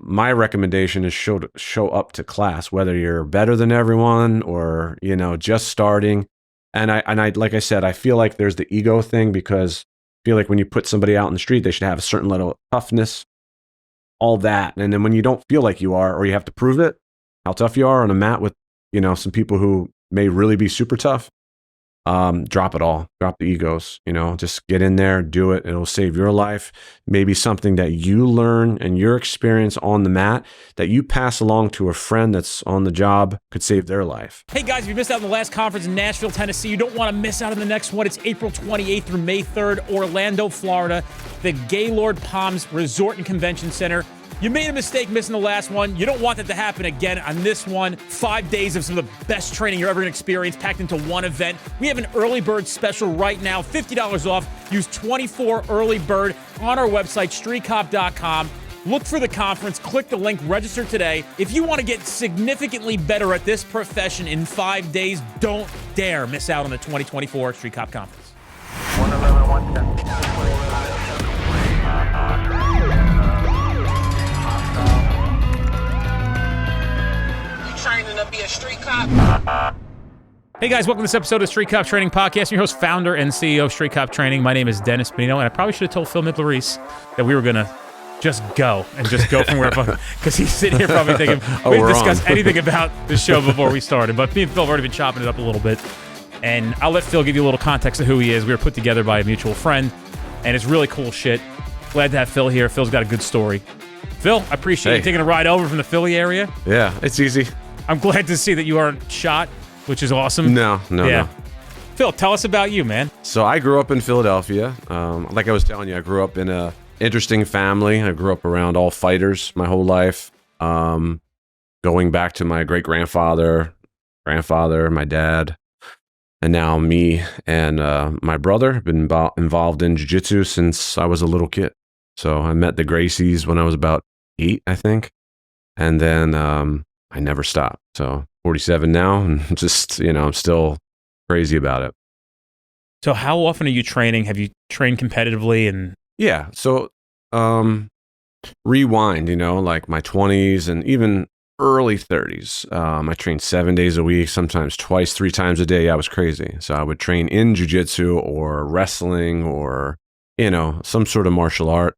my recommendation is show up to class, whether you're better than everyone or, just starting. And I like I said, I feel like there's the ego thing, because I feel like when you put somebody out in the street, they should have a certain level of toughness, all that. And then when you don't feel like you are, or you have to prove it, how tough you are on a mat with, some people who may really be super tough, drop it all, drop the egos, just get in there, do it. It'll save your life. Maybe something that you learn and your experience on the mat that you pass along to a friend that's on the job could save their life. Hey guys, if you missed out on the last conference in Nashville, Tennessee, you don't want to miss out on the next one. It's April 28th through May 3rd, Orlando, Florida, the Gaylord Palms Resort and Convention Center. You made a mistake missing the last one. You don't want that to happen again on this one. 5 days of some of the best training you're ever going to experience packed into one event. We have an early bird special right now, $50 off. Use 24 early bird on our website, streetcop.com. Look for the conference, click the link, register today. If you want to get significantly better at this profession in 5 days, don't dare miss out on the 2024 Street Cop Conference. 111, 110. Training to be a street cop. Hey guys, welcome to this episode of Street Cop Training Podcast. I'm your host, founder, and CEO of Street Cop Training. My name is Dennis Benino, and I probably should have told Phil Migliarese that we were going to just go from wherever, because he's sitting here probably thinking, we didn't discuss anything about the show before we started, but me and Phil have already been chopping it up a little bit, and I'll let Phil give you a little context of who he is. We were put together by a mutual friend, and it's really cool shit. Glad to have Phil here. Phil's got a good story. Phil, I appreciate you taking a ride over from the Philly area. Yeah, it's easy. I'm glad to see that you aren't shot, which is awesome. No. Phil, tell us about you, man. So I grew up in Philadelphia. Like I was telling you, I grew up in a interesting family. I grew up around all fighters my whole life. Going back to my great-grandfather, my dad, and now me and my brother have been involved in jiu-jitsu since I was a little kid. So I met the Gracies when I was about 8, I think. And then I never stopped. So 47 now, and just, I'm still crazy about it. So how often are you training? Have you trained competitively? And yeah, so rewind, like my 20s and even early 30s. I trained 7 days a week, sometimes twice, 3 times a day. I was crazy. So I would train in jiu-jitsu or wrestling or, some sort of martial art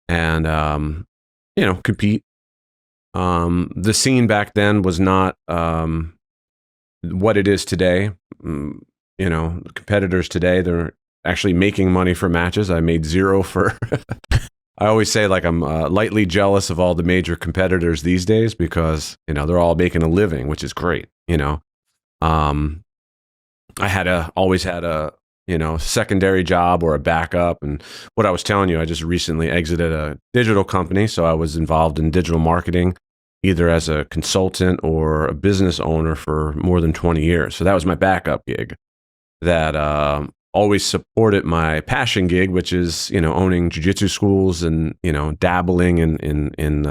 and, compete. The scene back then was not what it is today. The competitors today, they're actually making money for matches. I made zero for... I always say, like, I'm lightly jealous of all the major competitors these days because, they're all making a living, which is great, I always had a secondary job or a backup. And what I was telling you, I just recently exited a digital company. So I was involved in digital marketing, either as a consultant or a business owner for more than 20 years. So that was my backup gig that always supported my passion gig, which is, owning jiu-jitsu schools and, dabbling in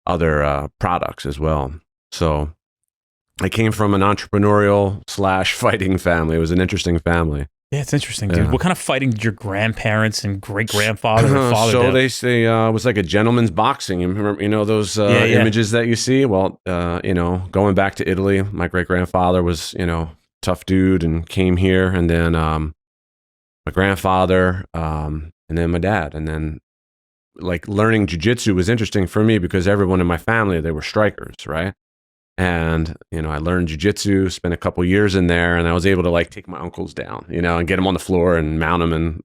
other products as well. So I came from an entrepreneurial / fighting family. It was an interesting family. yeah, it's interesting, dude. Yeah. What kind of fighting did your grandparents and great-grandfather and father do? So they say it was like a gentleman's boxing. You remember, those images that you see? Well, going back to Italy, my great-grandfather was, tough dude and came here. And then my grandfather and then my dad. And then like learning jiu-jitsu was interesting for me because everyone in my family, they were strikers, right? And, I learned jiu-jitsu, spent a couple years in there, and I was able to like take my uncles down, and get them on the floor and mount them and,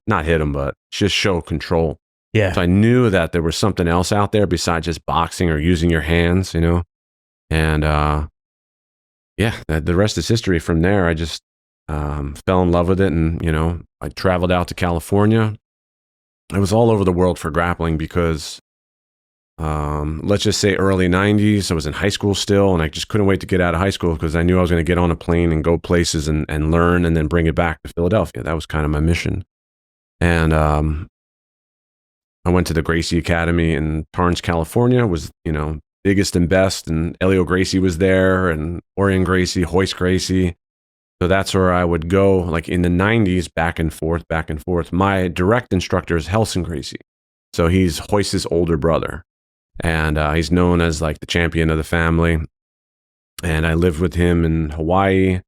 not hit them, but just show control. Yeah. So I knew that there was something else out there besides just boxing or using your hands, and the rest is history. From there, I just fell in love with it. And, I traveled out to California. I was all over the world for grappling because let's just say early 90s, I was in high school still, and I just couldn't wait to get out of high school because I knew I was going to get on a plane and go places and learn and then bring it back to Philadelphia. That was kind of my mission. And I went to the Gracie Academy in Torrance, California, was, biggest and best, and Elio Gracie was there, and Orion Gracie, Hoist Gracie. So that's where I would go, like in the 90s, back and forth. My direct instructor is Relson Gracie. So he's Hoist's older brother. and he's known as like the champion of the family. And I lived with him in Hawaii,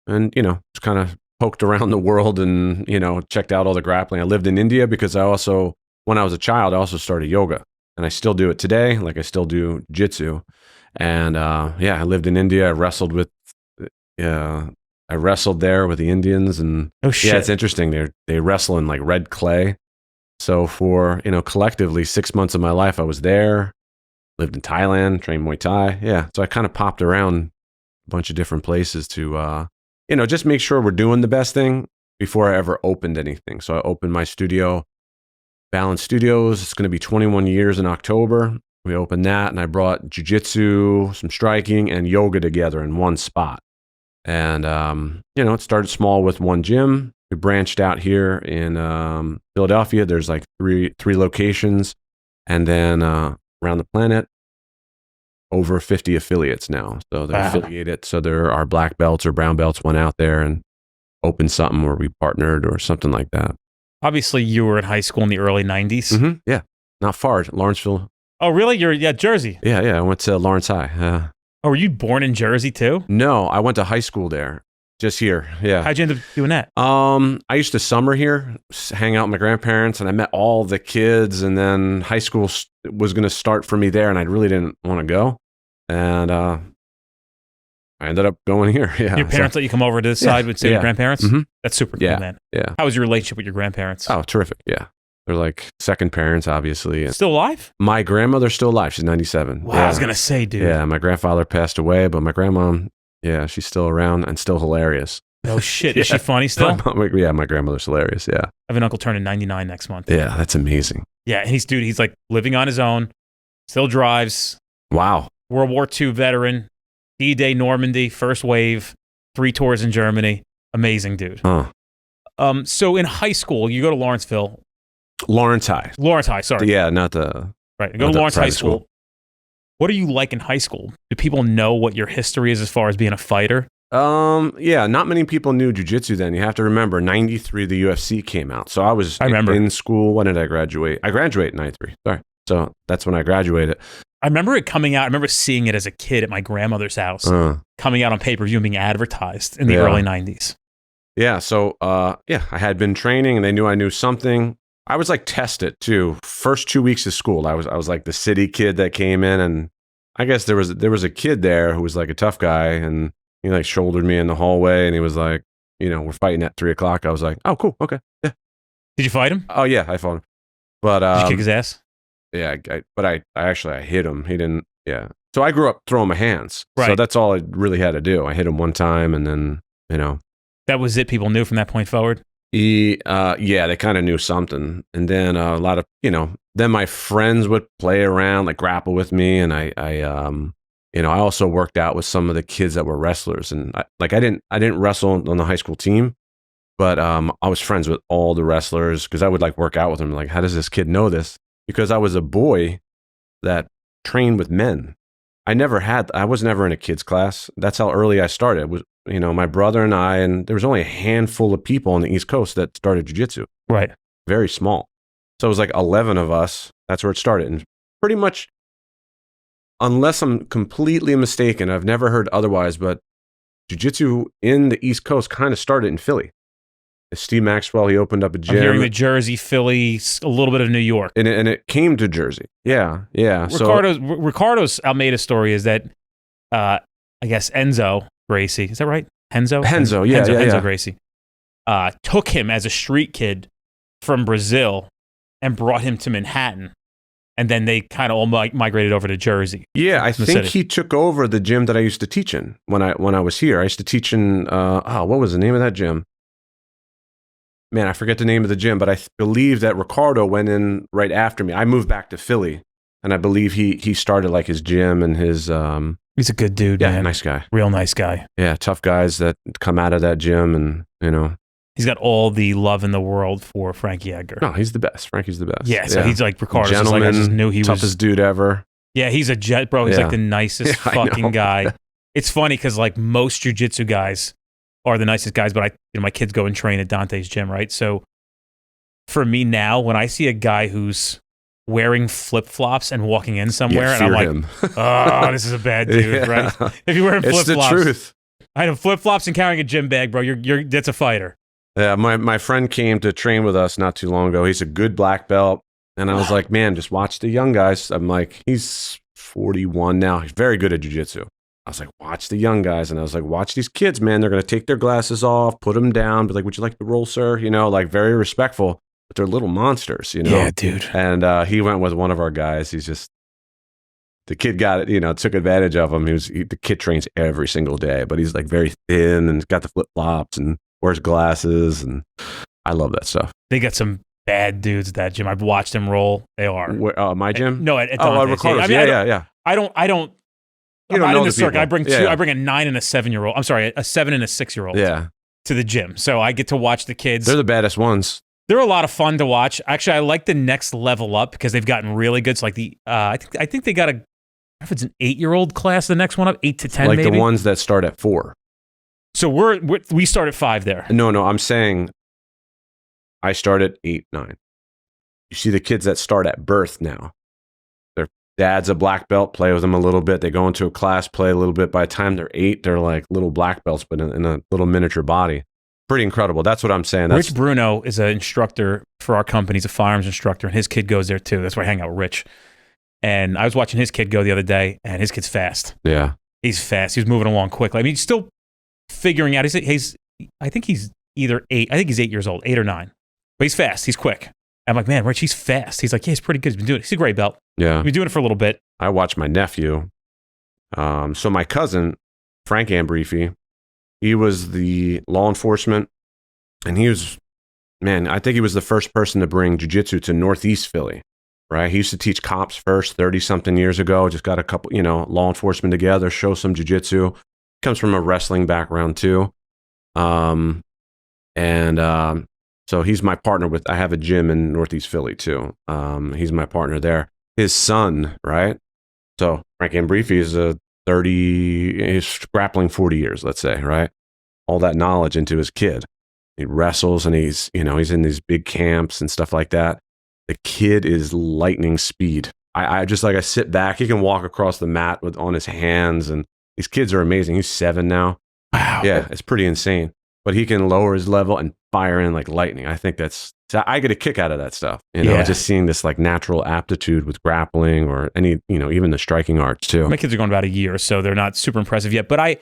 and just kind of poked around the world and checked out all the grappling. I lived in India because when I was a child, I also started yoga, and I still do it today. Like I still do jiu-jitsu, and I lived in India. I wrestled there with the Indians, and oh shit, yeah, it's interesting. They wrestle in like red clay. So for collectively 6 months of my life, I was there. Lived in Thailand, trained Muay Thai. Yeah, so I kind of popped around a bunch of different places to just make sure we're doing the best thing before I ever opened anything. So I opened my studio, Balance Studios. It's going to be 21 years in October. We opened that, and I brought jiu-jitsu, some striking, and yoga together in one spot. And, it started small with one gym. We branched out here in Philadelphia. There's like three locations. And then around the planet, over 50 affiliates now. So they're affiliated. So there are black belts or brown belts went out there and opened something where we partnered or something like that. Obviously, you were in high school in the early 90s. Mm-hmm. Yeah. Not far. Lawrenceville. Oh, really? You're Jersey? Yeah. I went to Lawrence High. Oh, were you born in Jersey too? No, I went to high school there. Just here. Yeah. How'd you end up doing that? I used to summer here, hang out with my grandparents, and I met all the kids, and then high school was going to start for me there, and I really didn't want to go. And I ended up going here. Yeah. Your parents let you come over to this side with your grandparents? Mm-hmm. That's super cool, man. Yeah. How was your relationship with your grandparents? Oh, terrific. Yeah. They're like second parents, obviously. And still alive? My grandmother's still alive. She's 97. Wow, I was going to say, dude. Yeah, my grandfather passed away, but my grandma, she's still around and still hilarious. Oh, shit. Is she funny still? Yeah, my grandmother's hilarious, yeah. I have an uncle turning 99 next month. Yeah, that's amazing. Yeah, and he's like living on his own, still drives. Wow. World War II veteran, D-Day Normandy, first wave, 3 tours in Germany. Amazing dude. Huh. So in high school, you go to Lawrenceville. Lawrence High, sorry. Yeah, not the... Right, you go to Lawrence High School. What are you like in high school? Do people know what your history is as far as being a fighter? Yeah, not many people knew jiu-jitsu then. You have to remember, 93, the UFC came out. So I remember in school. When did I graduate? I graduated in 93. Sorry. So that's when I graduated. I remember it coming out. I remember seeing it as a kid at my grandmother's house, coming out on pay-per-view and being advertised in the early 90s. Yeah, so, I had been training and they knew I knew something. I was like tested too. First 2 weeks of school, I was like the city kid that came in, and I guess there was a kid there who was like a tough guy, and he like shouldered me in the hallway, and he was like, we're fighting at 3:00. I was like, oh, cool, okay, yeah. Did you fight him? Oh yeah, I fought him. But did you kick his ass? Yeah, I hit him. He didn't. Yeah. So I grew up throwing my hands. Right. So that's all I really had to do. I hit him one time, and then that was it. People knew from that point forward. They kind of knew something. And then a lot of, then my friends would play around, like grapple with me. And I also worked out with some of the kids that were wrestlers. And I didn't wrestle on the high school team, but I was friends with all the wrestlers because I would like work out with them. Like, how does this kid know this? Because I was a boy that trained with men. I was never in a kids class. That's how early I started. It was, my brother and I, and there was only a handful of people on the East Coast that started jiu-jitsu. Right. Very small. So it was like 11 of us. That's where it started. And pretty much, unless I'm completely mistaken, I've never heard otherwise, but jiu-jitsu in the East Coast kind of started in Philly. Steve Maxwell, he opened up a gym. I'm hearing the Jersey, Philly, a little bit of New York. And it came to Jersey. Yeah. Ricardo's Almeida story is that, I guess, Enzo Gracie, is that right? Enzo, Gracie, took him as a street kid from Brazil and brought him to Manhattan. And then they kind of all migrated over to Jersey. Yeah, I think he took over the gym that I used to teach in when I was here. I used to teach in, what was the name of that gym? Man, I forget the name of the gym, but I believe that Ricardo went in right after me. I moved back to Philly, and I believe he started like his gym and his... He's a good dude, man. Nice guy. Real nice guy. Yeah, tough guys that come out of that gym and, He's got all the love in the world for Frankie Edgar. No, he's the best. Frankie's the best. Yeah, so he's like Ricardo's. Gentleman, I just knew he was... toughest dude ever. Yeah, he's a jet, bro. He's like the nicest fucking guy. It's funny because like most jiu-jitsu guys are the nicest guys, but my kids go and train at Dante's gym, right? So for me now, when I see a guy who's wearing flip-flops and walking in somewhere, Yeah, and I'm like, him. oh, this is a bad dude, Yeah. right? If you're wearing It's flip-flops. the truth. I know flip-flops and carrying a gym bag, bro. That's a fighter. Yeah, my friend came to train with us not too long ago. He's a good black belt. And I was like, man, just watch the young guys. I'm like, he's 41 now. He's very good at jiu-jitsu. I was like, watch the young guys. And I was like, watch these kids, man. They're going to take their glasses off, put them down, be like, would you like to roll, sir? You know, like very respectful, but they're little monsters, you know? Yeah, dude. And he went with one of our guys. The kid got it, you know, took advantage of him. The kid trains every single day, but he's like very thin and got the flip-flops and wears glasses. And I love that stuff. They got some bad dudes at that gym. I've watched them roll. They are. Where, my gym? No, at Dante's. Ricardo's. I mean, Yeah. I don't. You don't I'm know in the the circuit. people. I bring two. Yeah. I bring a 9 and a 7-year-old. I'm sorry, a 7 and a 6-year-old. Yeah. To the gym, so I get to watch the kids. They're the baddest ones. They're a lot of fun to watch. Actually, I like the next level up because they've gotten really good. So like I think they got if it's an 8-year-old class, the next one up, 8 to 10, Like maybe. the ones that start at 4. So we start at 5 there. No, I'm saying I start at 8, 9. You see the kids that start at birth now. Their dad's a black belt, play with them a little bit. They go into a class, play a little bit. By the time they're 8, they're like little black belts, but in a little miniature body. Pretty incredible. That's what I'm saying. Rich Bruno is an instructor for our company. He's a firearms instructor, and his kid goes there too. That's where I hang out with Rich. And I was watching his kid go the other day, and his kid's fast. Yeah. He's fast. He's moving along quickly. I mean, he's still figuring out. I think he's either 8. I think he's 8 years old, 8 or 9. But he's fast. He's quick. I'm like, man, Rich, he's fast. He's like, yeah, he's pretty good. He's been doing it. He's a gray belt. Yeah. He's been doing it for a little bit. I watched my nephew. So my cousin, Frank Ambrifi, he was the law enforcement, and he was, man, I think he was the first person to bring jiu-jitsu to Northeast Philly, right? He used to teach cops first 30-something years ago, just got a couple, law enforcement together, show some jiu-jitsu. Comes from a wrestling background too. So he's my partner I have a gym in Northeast Philly too. He's my partner there. His son, right? So Frank Ambrifi is he's grappling 40 years, let's say, right? All that knowledge into his kid. He wrestles and he's in these big camps and stuff like that. The kid is lightning speed. I sit back. He can walk across the mat on his hands, and these kids are amazing. He's 7 now. Wow. Yeah, it's pretty insane. But he can lower his level and fire in like lightning. I think I get a kick out of that stuff. Just seeing this like natural aptitude with grappling or any, even the striking arts too. My kids are going about a year, so they're not super impressive yet. But I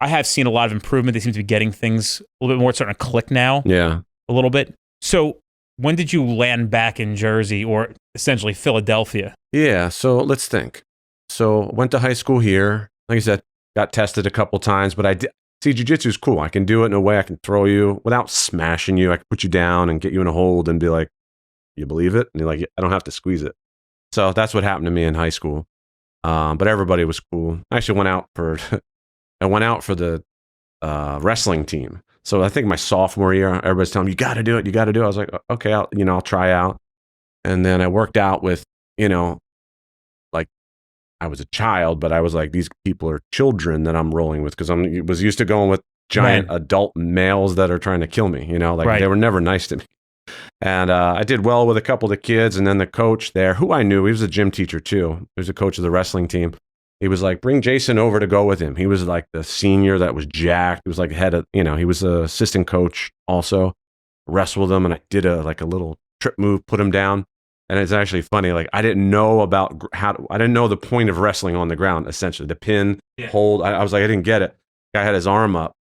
have seen a lot of improvement. They seem to be getting things a little bit more. It's starting to click now. Yeah. A little bit. So when did you land back in Jersey or essentially Philadelphia? Yeah. So let's think. So went to high school here. Like I said, got tested a couple times, but I did. See, jiu-jitsu is cool. I can do it in a way I can throw you without smashing you. I can put you down and get you in a hold and be like, you believe it? And you're like, I don't have to squeeze it. So that's what happened to me in high school. But everybody was cool. I actually went out for the wrestling team. So I think my sophomore year, everybody's telling me, you got to do it. You got to do it. I was like, okay, I'll try out. And then I worked out with, like I was a child, but I was like, these people are children that I'm rolling with because I was used to going with giant adult males that are trying to kill me, They were never nice to me. And I did well with a couple of the kids. And then the coach there, who I knew, he was a gym teacher too. He was a coach of the wrestling team. He was like, bring Jason over to go with him. He was like the senior that was jacked. He was like head of, he was an assistant coach also. Wrestled him, and I did a little trip move, put him down. And it's actually funny. Like I didn't know I didn't know the point of wrestling on the ground, essentially. The pin, hold. I was like, I didn't get it. Guy had his arm up.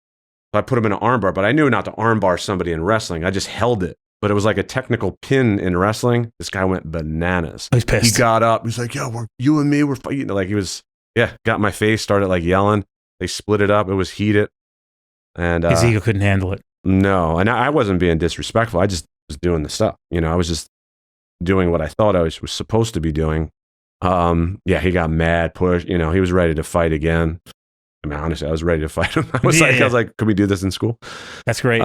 So I put him in an arm bar, but I knew not to arm bar somebody in wrestling. I just held it. But it was like a technical pin in wrestling. This guy went bananas. He's pissed. He got up. He's like, yo, you and me, we're fighting. Like he was, got in my face, started like yelling. They split it up. It was heated. And his ego couldn't handle it. No. And I wasn't being disrespectful. I just was doing the stuff. I was just doing what I thought I was supposed to be doing. He got mad, pushed. He was ready to fight again. I mean, honestly, I was ready to fight him. I was like, could we do this in school? That's great.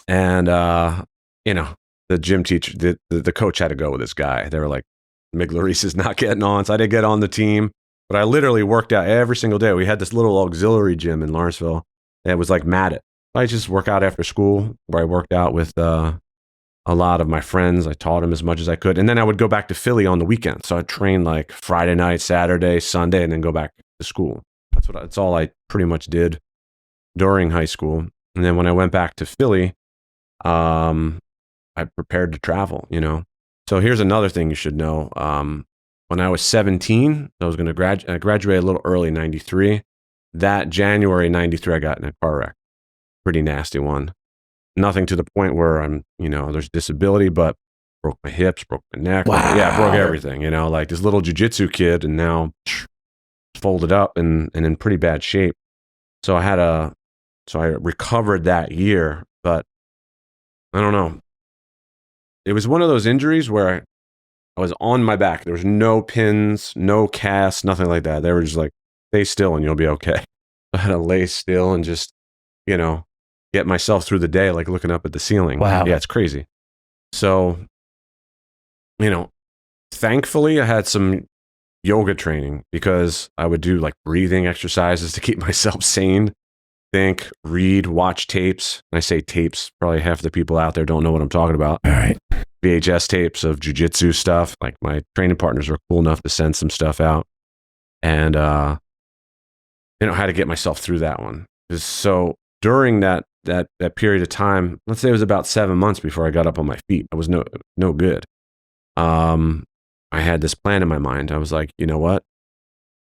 The gym teacher, the coach had to go with this guy. They were like, Migliarese is not getting on. So I didn't get on the team, but I literally worked out every single day. We had this little auxiliary gym in Lawrenceville. And it was like matted. I just work out after school where I worked out with a lot of my friends. I taught them as much as I could. And then I would go back to Philly on the weekend. So I'd train like Friday night, Saturday, Sunday, and then go back to school. That's all I pretty much did during high school. And then when I went back to Philly, I prepared to travel, you know. So here's another thing you should know. When I was 17, I was going to graduate a little early, 93. That January 93, I got in a car wreck. Pretty nasty one. Nothing to the point where I'm, you know, there's disability, but broke my hips, broke my neck. Wow. Yeah, broke everything, you know, like this little jiu-jitsu kid, and now folded up and in pretty bad shape. So I recovered that year, but I don't know. It was one of those injuries where I was on my back. There was no pins, no casts, nothing like that. They were just like, stay still and you'll be okay. I had to lay still and just, you know, get myself through the day, like looking up at the ceiling. Wow. Yeah, it's crazy. So, you know, thankfully I had some yoga training because I would do like breathing exercises to keep myself sane. Think, read, watch tapes. And I say tapes, probably half the people out there don't know what I'm talking about. All right. VHS tapes of jiu-jitsu stuff. Like my training partners were cool enough to send some stuff out. And, you know, how to get myself through that one. So during that period of time, let's say it was about 7 months before I got up on my feet. I was no good. I had this plan in my mind. I was like, you know what?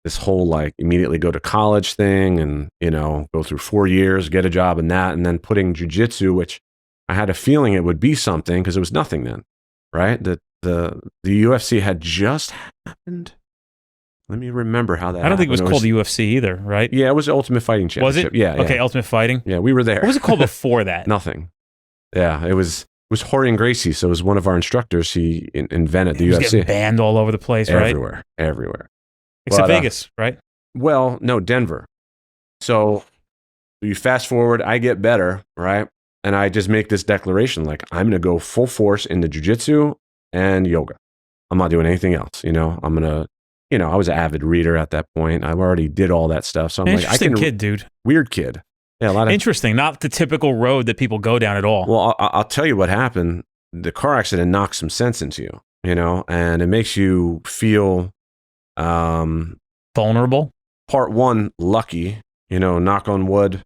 This whole like immediately go to college thing and, you know, go through 4 years, get a job in that, and then putting jiu-jitsu, which I had a feeling it would be something because it was nothing then, right? The UFC had just happened. Let me remember how that happened. I don't think it was called the UFC either, right? Yeah, it was the Ultimate Fighting Championship. Was it? Yeah. Okay, Ultimate Fighting. Yeah, we were there. What was it called before that? Nothing. Yeah, it was Horian Gracie. So it was one of our instructors. He invented the He was UFC. getting banned all over the place, right? Everywhere. Except But, Vegas, right? Well, no, Denver. So you fast forward, I get better, right? And I just make this declaration, like, I'm going to go full force into jiu-jitsu and yoga. I'm not doing anything else, you know? I'm going to, you know, I was an avid reader at that point. I already did all that stuff. So I'm like, I can... kid, dude. Weird kid. Yeah, a lot of... Interesting. Not the typical road that people go down at all. Well, I'll tell you what happened. The car accident knocks some sense into you, you know? And it makes you feel... vulnerable. Part one, lucky, you know, knock on wood,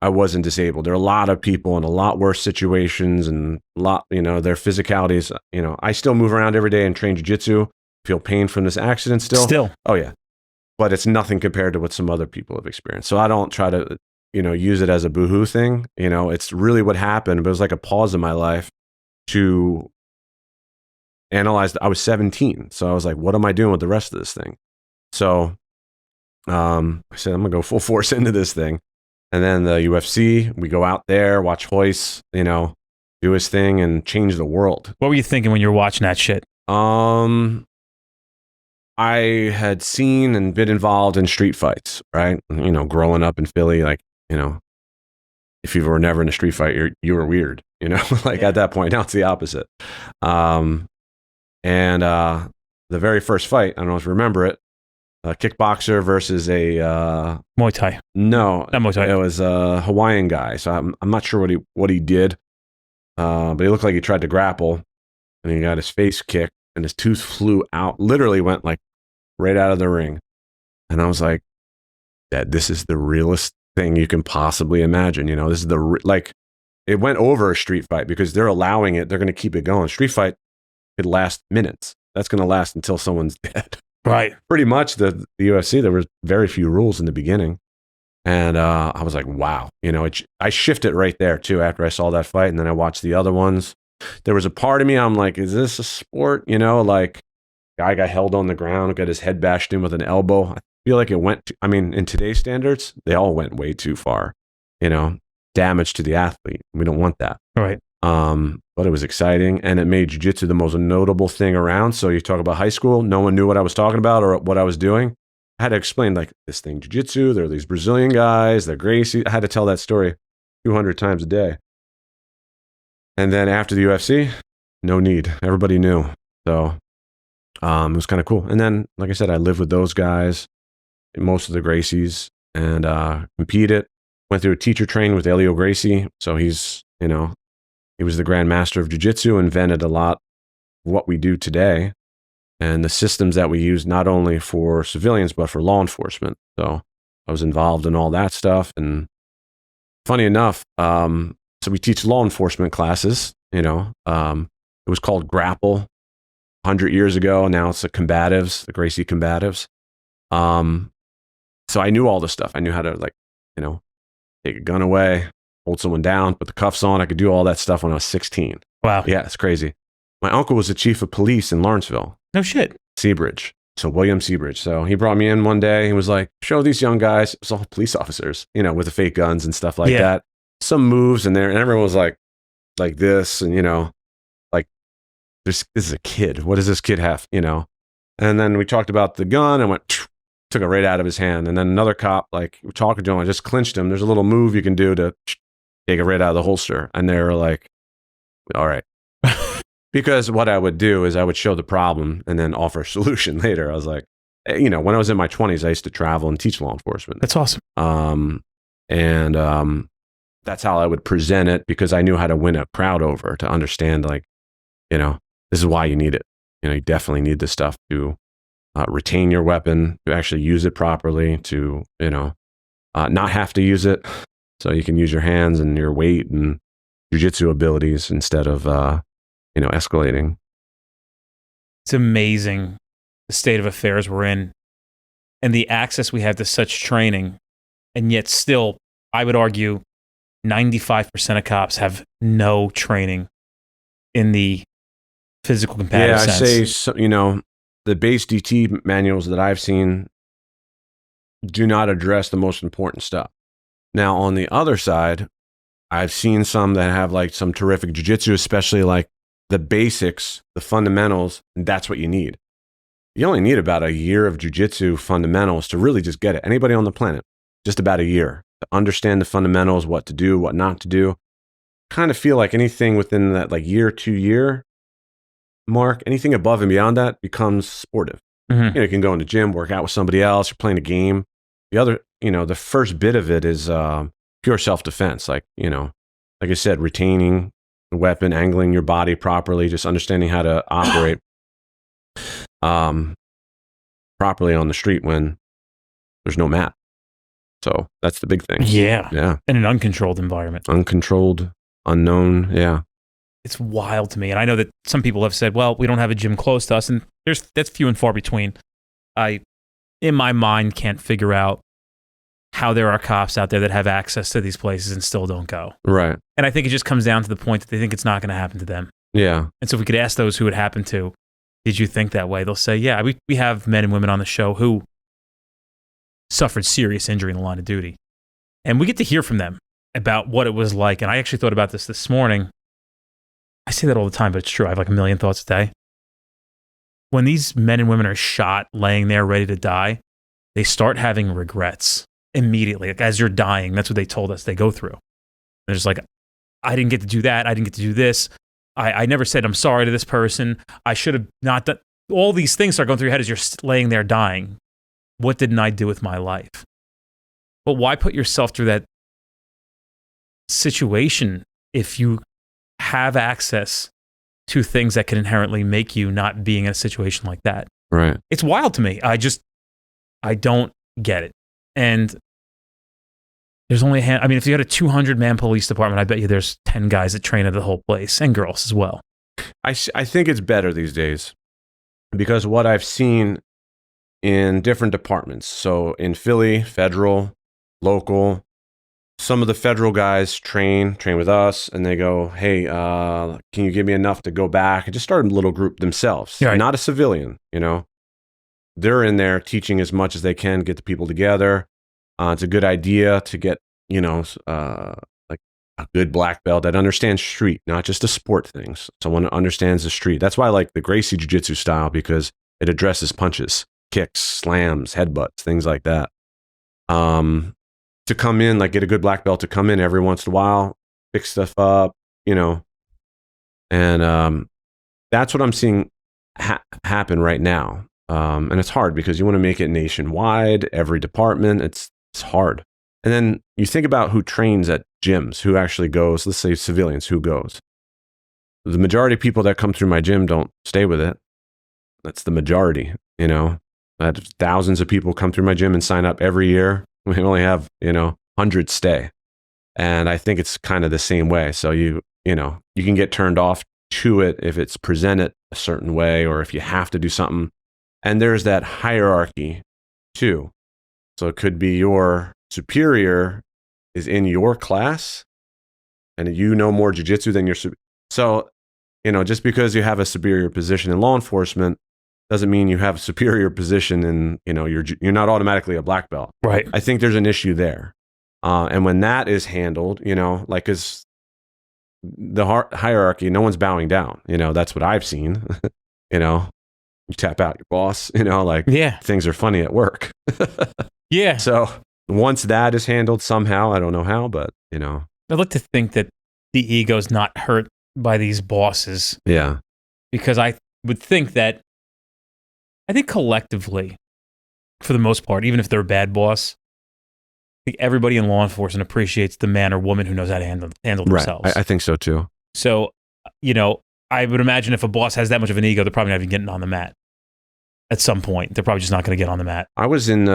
I wasn't disabled. There are a lot of people in a lot worse situations and a lot, you know, their physicalities, you know, I still move around every day and train jiu-jitsu, feel pain from this accident still. Oh yeah. But it's nothing compared to what some other people have experienced. So I don't try to, you know, use it as a boohoo thing. You know, it's really what happened, but it was like a pause in my life to analyzed. I was 17. So I was like, what am I doing with the rest of this thing? So I said, I'm going to go full force into this thing. And then the UFC, we go out there, watch Hoist, you know, do his thing and change the world. What were you thinking when you were watching that shit? I had seen and been involved in street fights, right? You know, growing up in Philly, like, you know, if you were never in a street fight, you were weird, you know, like at that point. Now it's the opposite. And the very first fight, I don't know if you remember it, a kickboxer versus a Muay Thai. No, not Muay Thai. It was a Hawaiian guy. So I'm not sure what he did, but he looked like he tried to grapple, and he got his face kicked, and his tooth flew out. Literally went like right out of the ring, and I was like, "Dad, this is the realest thing you can possibly imagine." You know, this is like it went over a street fight because they're allowing it. They're going to keep it going. Street fight could last minutes. That's going to last until someone's dead. Right. Pretty much the UFC, there were very few rules in the beginning. And I was like, wow. You know, I shifted right there too after I saw that fight. And then I watched the other ones. There was a part of me, I'm like, is this a sport? You know, like guy got held on the ground, got his head bashed in with an elbow. I feel like it went, in today's standards, they all went way too far. You know, damage to the athlete. We don't want that. Right. But it was exciting, and it made jiu-jitsu the most notable thing around. So you talk about high school, no one knew what I was talking about or what I was doing. I had to explain like this thing, jiu-jitsu, there are these Brazilian guys, they're Gracie. I had to tell that story 200 times a day. And then after the UFC, no need. Everybody knew. So it was kind of cool. And then, like I said, I lived with those guys, most of the Gracies, and competed. Went through a teacher training with Elio Gracie. So he's, you know, He was the Grand Master of Jiu-Jitsu, invented a lot of what we do today and the systems that we use not only for civilians, but for law enforcement. So I was involved in all that stuff. And funny enough, so we teach law enforcement classes, it was called Grapple 100 years ago. Now it's the Combatives, the Gracie Combatives. So I knew all this stuff. I knew how to take a gun away, hold someone down, put the cuffs on. I could do all that stuff when I was 16. Wow. Yeah, it's crazy. My uncle was the chief of police in Lawrenceville. No shit. Seabridge. So William Seabridge. So he brought me in one day. He was like, show these young guys, it was all police officers, with the fake guns and stuff like that. Some moves in there. And everyone was like this. And, this is a kid. What does this kid have? And then we talked about the gun and took it right out of his hand. And then another cop, we were talking to him, I just clinched him. There's a little move you can do to take it right out of the holster. And they were like, all right. Because what I would do is I would show the problem and then offer a solution later. I was like, when I was in my 20s, I used to travel and teach law enforcement. That's awesome. That's how I would present it, because I knew how to win a crowd over, to understand, this is why you need it. You definitely need this stuff to retain your weapon, to actually use it properly, to, not have to use it. So you can use your hands and your weight and jiu-jitsu abilities instead of, escalating. It's amazing the state of affairs we're in and the access we have to such training. And yet still, I would argue 95% of cops have no training in the physical combative sense. Yeah, I say, so, the base DT manuals that I've seen do not address the most important stuff. Now, on the other side, I've seen some that have some terrific jiu-jitsu, especially the basics, the fundamentals, and that's what you need. You only need about a year of jiu-jitsu fundamentals to really just get it. Anybody on the planet, just about a year to understand the fundamentals, what to do, what not to do. Kind of feel like anything within that year, 2 year mark, anything above and beyond that becomes sportive. Mm-hmm. You can go in the gym, work out with somebody else, you're playing a game. The other, the first bit of it is pure self-defense. Like I said, retaining the weapon, angling your body properly, just understanding how to operate properly on the street when there's no map. So that's the big thing. Yeah. Yeah. In an uncontrolled environment. Uncontrolled, unknown. Yeah. It's wild to me. And I know that some people have said, well, we don't have a gym close to us. And that's few and far between. I, in my mind, can't figure out how there are cops out there that have access to these places and still don't go. Right. And I think it just comes down to the point that they think it's not going to happen to them. Yeah. And so if we could ask those who it happened to, did you think that way? They'll say, yeah, we have men and women on the show who suffered serious injury in the line of duty. And we get to hear from them about what it was like. And I actually thought about this morning. I say that all the time, but it's true. I have a million thoughts a day. When these men and women are shot, laying there ready to die, they start having regrets immediately. As you're dying, that's what they told us they go through. They're just like, I didn't get to do that. I didn't get to do this. I never said I'm sorry to this person. I should have not done. All these things start going through your head as you're laying there dying. What didn't I do with my life? But why put yourself through that situation if you have access to things that can inherently make you not being in a situation like that? Right. It's wild to me. I don't get it. And there's only if you had a 200-man police department, I bet you there's 10 guys that train at the whole place, and girls as well. I think it's better these days because what I've seen in different departments. So in Philly, federal, local, some of the federal guys train with us, and they go, hey, can you give me enough to go back? And just start a little group themselves, right. Not a civilian, They're in there teaching as much as they can, get the people together. It's a good idea to get, like a good black belt that understands street, not just the sport things. Someone who understands the street. That's why I like the Gracie Jiu-Jitsu style, because it addresses punches, kicks, slams, headbutts, things like that. To come in, get a good black belt to come in every once in a while, fix stuff up, and that's what I'm seeing happen right now. And it's hard because you want to make it nationwide, every department. It's hard. And then you think about who trains at gyms, who actually goes, let's say civilians, who goes. the majority of people that come through my gym don't stay with it. That's the majority, you know. I had thousands of people come through my gym and sign up every year. We only have, you know, hundreds stay. And I think it's kind of the same way. So you know, you can get turned off to it if it's presented a certain way or if you have to do something. And there's that hierarchy too. So it could be your superior is in your class and you know more jiu-jitsu than your so, you know, just because you have a superior position in law enforcement doesn't mean you have a superior position in, you know, you're not automatically a black belt. Right. I think there's an issue there. And when that is handled, you know, like, cause the hierarchy, no one's bowing down, you know, that's what I've seen. You know, you tap out your boss, you know, like, yeah, things are funny at work. yeah. So once that is handled somehow, I don't know how, but, you know, I'd like to think that the ego's not hurt by these bosses. Yeah. Because I would think that, I think collectively, for the most part, even if they're a bad boss, I think everybody in law enforcement appreciates the man or woman who knows how to handle themselves. Right. I think so too. So, you know, I would imagine if a boss has that much of an ego, they're probably not even getting on the mat. At some point, they're probably just not going to get on the mat. I was in, you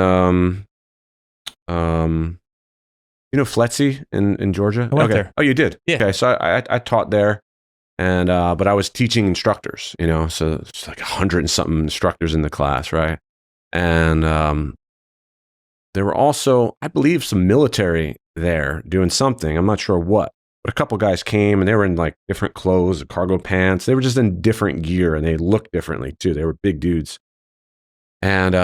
know, Fletzy in Georgia. I went there. Oh, you did? Yeah. Okay. So I taught there, and but I was teaching instructors. You know, so it's like 100 and something instructors in the class, right? And there were also, I believe, some military there doing something. I'm not sure what, but a couple guys came and they were in like different clothes, cargo pants. They were just in different gear and they looked differently too. They were big dudes. And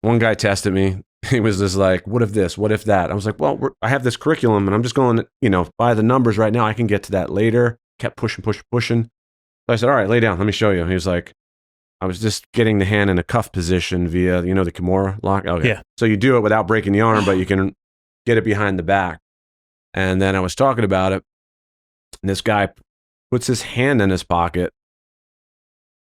one guy tested me. He was just like, what if this? What if that? I was like, well, I have this curriculum and I'm just going, you know, by the numbers right now. I can get to that later. Kept pushing. So I said, all right, lay down. Let me show you. He was like, I was just getting the hand in a cuff position via, you know, the Kimura lock. Okay. Yeah. So you do it without breaking the arm, but you can get it behind the back. And then I was talking about it. And this guy puts his hand in his pocket,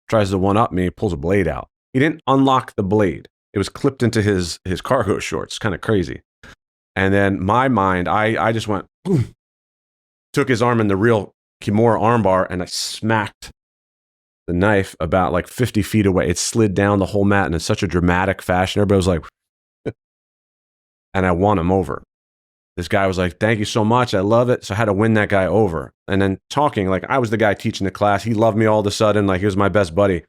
tries to one up me, pulls a blade out. He didn't unlock the blade. It was clipped into his cargo shorts. Kind of crazy. And then my mind, I just went, boom, took his arm in the real Kimura armbar and I smacked the knife about like 50 feet away. It slid down the whole mat in such a dramatic fashion. Everybody was like, and I won him over. This guy was like, thank you so much. I love it. So I had to win that guy over. And then talking, like I was the guy teaching the class. He loved me all of a sudden. Like he was my best buddy.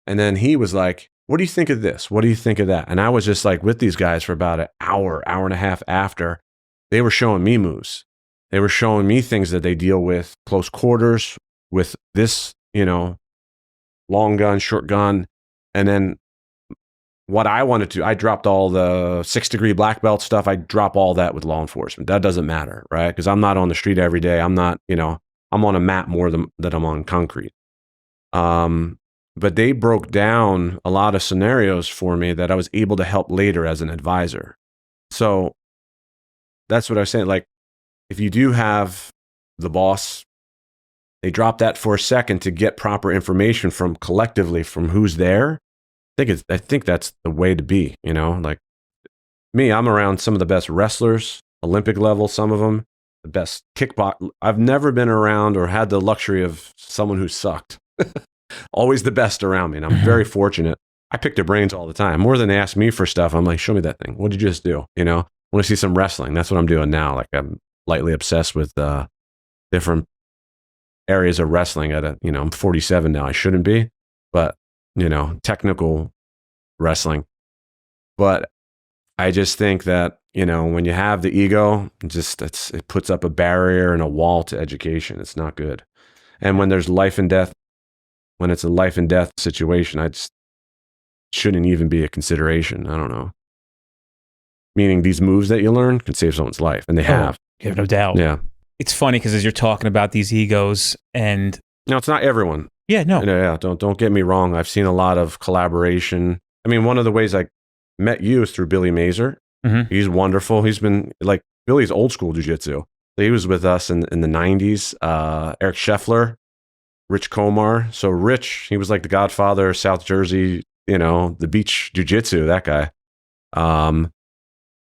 And then he was like, what do you think of this? What do you think of that? And I was just like with these guys for about an hour and a half after. They were showing me moves. They were showing me things that they deal with close quarters with this, you know, long gun, short gun. And then what I wanted to, I dropped all the 6-degree black belt stuff. I drop all that with law enforcement. That doesn't matter, right? Because I'm not on the street every day. I'm not, you know, I'm on a mat more than I'm on concrete. But they broke down a lot of scenarios for me that I was able to help later as an advisor. So that's what I was saying. Like, if you do have the boss, they drop that for a second to get proper information from collectively from who's there. I think that's the way to be, you know, like me, I'm around some of the best wrestlers, Olympic level, some of them, the best kickbox. I've never been around or had the luxury of someone who sucked. Always the best around me. And I'm very fortunate. I pick their brains all the time. More than they ask me for stuff, I'm like, show me that thing. What did you just do? You know, I want to see some wrestling. That's what I'm doing now. Like I'm lightly obsessed with different areas of wrestling you know, I'm 47 now. I shouldn't be, but you know, technical wrestling. But I just think that, you know, when you have the ego, it puts up a barrier and a wall to education. It's not good. And when there's life and death, when it's a life and death situation, I just shouldn't even be a consideration. I don't know. Meaning these moves that you learn can save someone's life, and they have. You have no doubt. Yeah. It's funny because as you're talking about these egos and... No, it's not everyone. Yeah, no. Yeah, don't get me wrong. I've seen a lot of collaboration. I mean, one of the ways I met you is through Billy Mazer. Mm-hmm. He's wonderful. He's been like Billy's old school jiu-jitsu. He was with us in the 90s. Eric Scheffler, Rich Komar. So Rich, he was like the godfather of South Jersey, you know, the beach jiu-jitsu, that guy.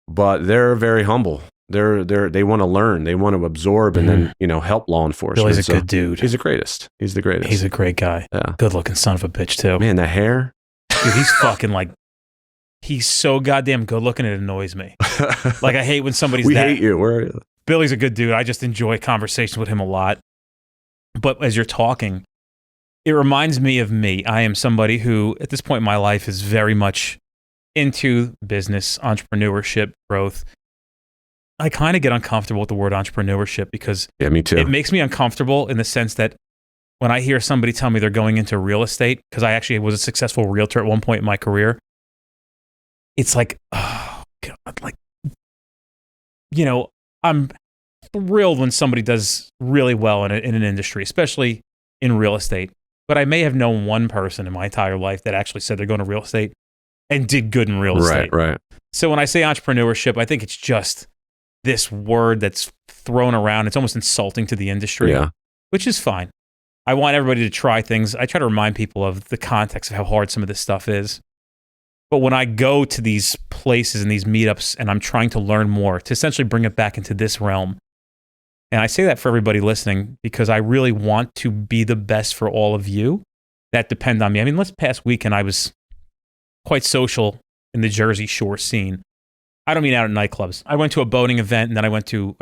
But they're very humble. they want to learn, they want to absorb, and then help law enforcement. Billy's a good dude. He's the greatest. He's the greatest. He's a great guy. Yeah. Good looking son of a bitch too. Man, that hair. Dude, he's fucking like. He's so goddamn good looking, it annoys me. Like, I hate when somebody's we hate you. Where are you? Billy's a good dude. I just enjoy conversations with him a lot. But as you're talking, it reminds me of me. I am somebody who, at this point in my life, is very much into business, entrepreneurship, growth. I kind of get uncomfortable with the word entrepreneurship because me too. It makes me uncomfortable in the sense that when I hear somebody tell me they're going into real estate, because I actually was a successful realtor at one point in my career, it's like, oh, God, like, I'm thrilled when somebody does really well in an industry, especially in real estate. But I may have known one person in my entire life that actually said they're going to real estate and did good in real estate. Right. So when I say entrepreneurship, I think it's just this word that's thrown around. It's almost insulting to the industry, which is fine. I want everybody to try things. I try to remind people of the context of how hard some of this stuff is. But when I go to these places and these meetups and I'm trying to learn more, to essentially bring it back into this realm, and I say that for everybody listening because I really want to be the best for all of you that depend on me. I mean, this past weekend I was quite social in the Jersey Shore scene. I don't mean out at nightclubs. I went to a boating event and then I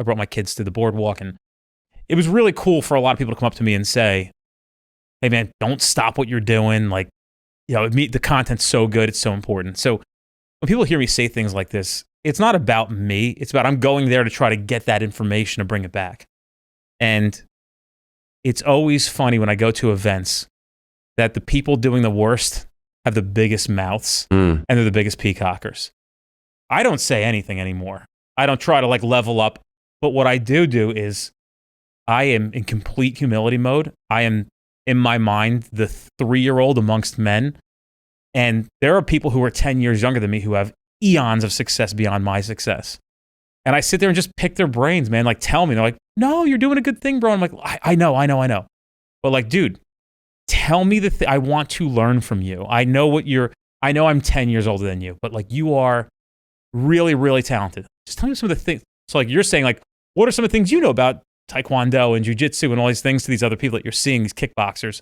brought my kids to the boardwalk, and it was really cool for a lot of people to come up to me and say, hey man, don't stop what you're doing. Like, the content's so good. It's so important. So when people hear me say things like this, it's not about me. It's about I'm going there to try to get that information and bring it back. And it's always funny when I go to events that the people doing the worst have the biggest mouths and they're the biggest peacockers. I don't say anything anymore. I don't try to level up. But what I do is I am in complete humility mode. I am, in my mind, the 3-year-old amongst men. And there are people who are 10 years younger than me who have eons of success beyond my success. And I sit there and just pick their brains, man. Like, tell me. They're like, no, you're doing a good thing, bro. I'm like, I know. But dude, tell me I want to learn from you. I know I'm 10 years older than you, but you are really, really talented. Just tell me some of the things. So you're saying, what are some of the things you know about Taekwondo and Jiu-Jitsu and all these things to these other people that you're seeing, these kickboxers?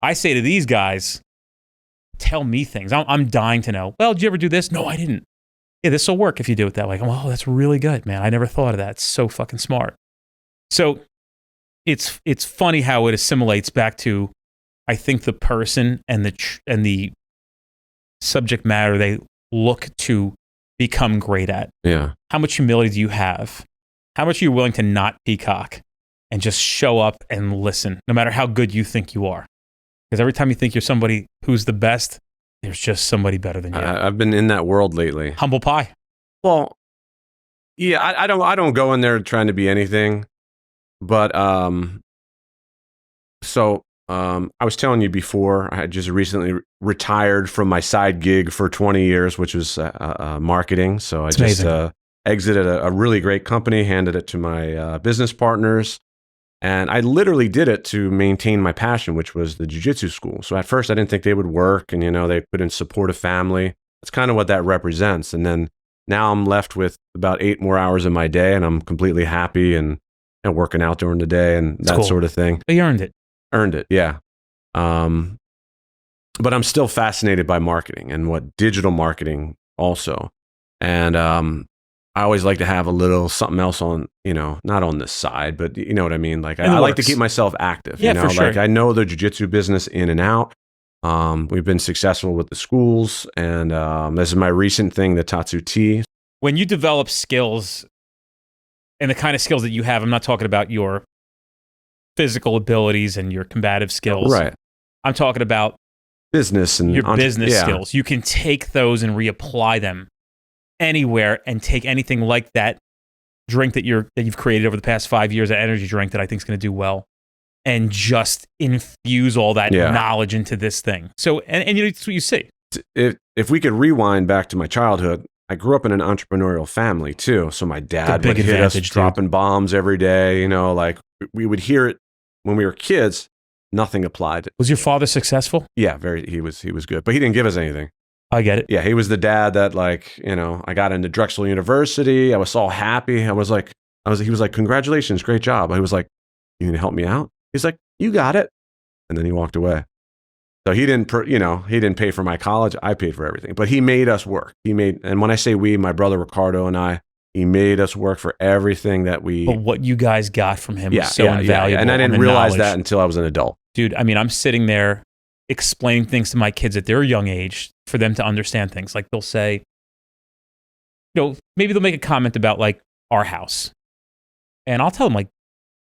I say to these guys, tell me things. I'm dying to know. Well, did you ever do this? No, I didn't. Yeah, this will work if you do it that way. Oh, that's really good, man. I never thought of that. It's so fucking smart. So it's funny how it assimilates back to, I think, the person and the subject matter they look to become great at. Yeah. How much humility do you have? How much are you willing to not peacock and just show up and listen, no matter how good you think you are? Because every time you think you're somebody who's the best, there's just somebody better than you. I've been in that world lately. Humble pie. Well, yeah, I don't go in there trying to be anything, but I was telling you before, I had just recently retired from my side gig for 20 years, which was marketing. So I just exited a really great company, handed it to my business partners. And I literally did it to maintain my passion, which was the jiu-jitsu school. So at first I didn't think they would work, and they couldn't support a family. That's kind of what that represents. And then now I'm left with about 8 more hours of my day, and I'm completely happy and working out during the day and that sort of thing. But you earned it. Earned it, yeah. But I'm still fascinated by marketing and what digital marketing also. And I always like to have a little something else on, not on this side, but you know what I mean? I like to keep myself active. Yeah, for sure. I know the jiu-jitsu business in and out. We've been successful with the schools, and this is my recent thing, the Tatsu T. When you develop skills and the kind of skills that you have, I'm not talking about your physical abilities and your combative skills. Right. I'm talking about business and your business skills. You can take those and reapply them anywhere and take anything like that drink that you've created over the past 5 years, that energy drink that I think is going to do well, and just infuse all that knowledge into this thing. So, and it's what you see. If we could rewind back to my childhood, I grew up in an entrepreneurial family too. So my dad would hit us dropping bombs every day. We would hear it when we were kids. Nothing applied. Was your father successful? Yeah, he was good, but he didn't give us anything. I get it. Yeah, he was the dad that like, you know, I got into Drexel University. I was all happy. He was like, congratulations, great job. I was like, you need to help me out? He's like, you got it. And then he walked away. So he didn't, he didn't pay for my college. I paid for everything, but he made us work. And when I say we, my brother Ricardo and I, he made us work for everything that we. But what you guys got from him was so invaluable. Yeah. And I didn't realize that until I was an adult. Dude, I mean, I'm sitting there explaining things to my kids at their young age for them to understand things. Like they'll say, maybe they'll make a comment about like our house. And I'll tell them like,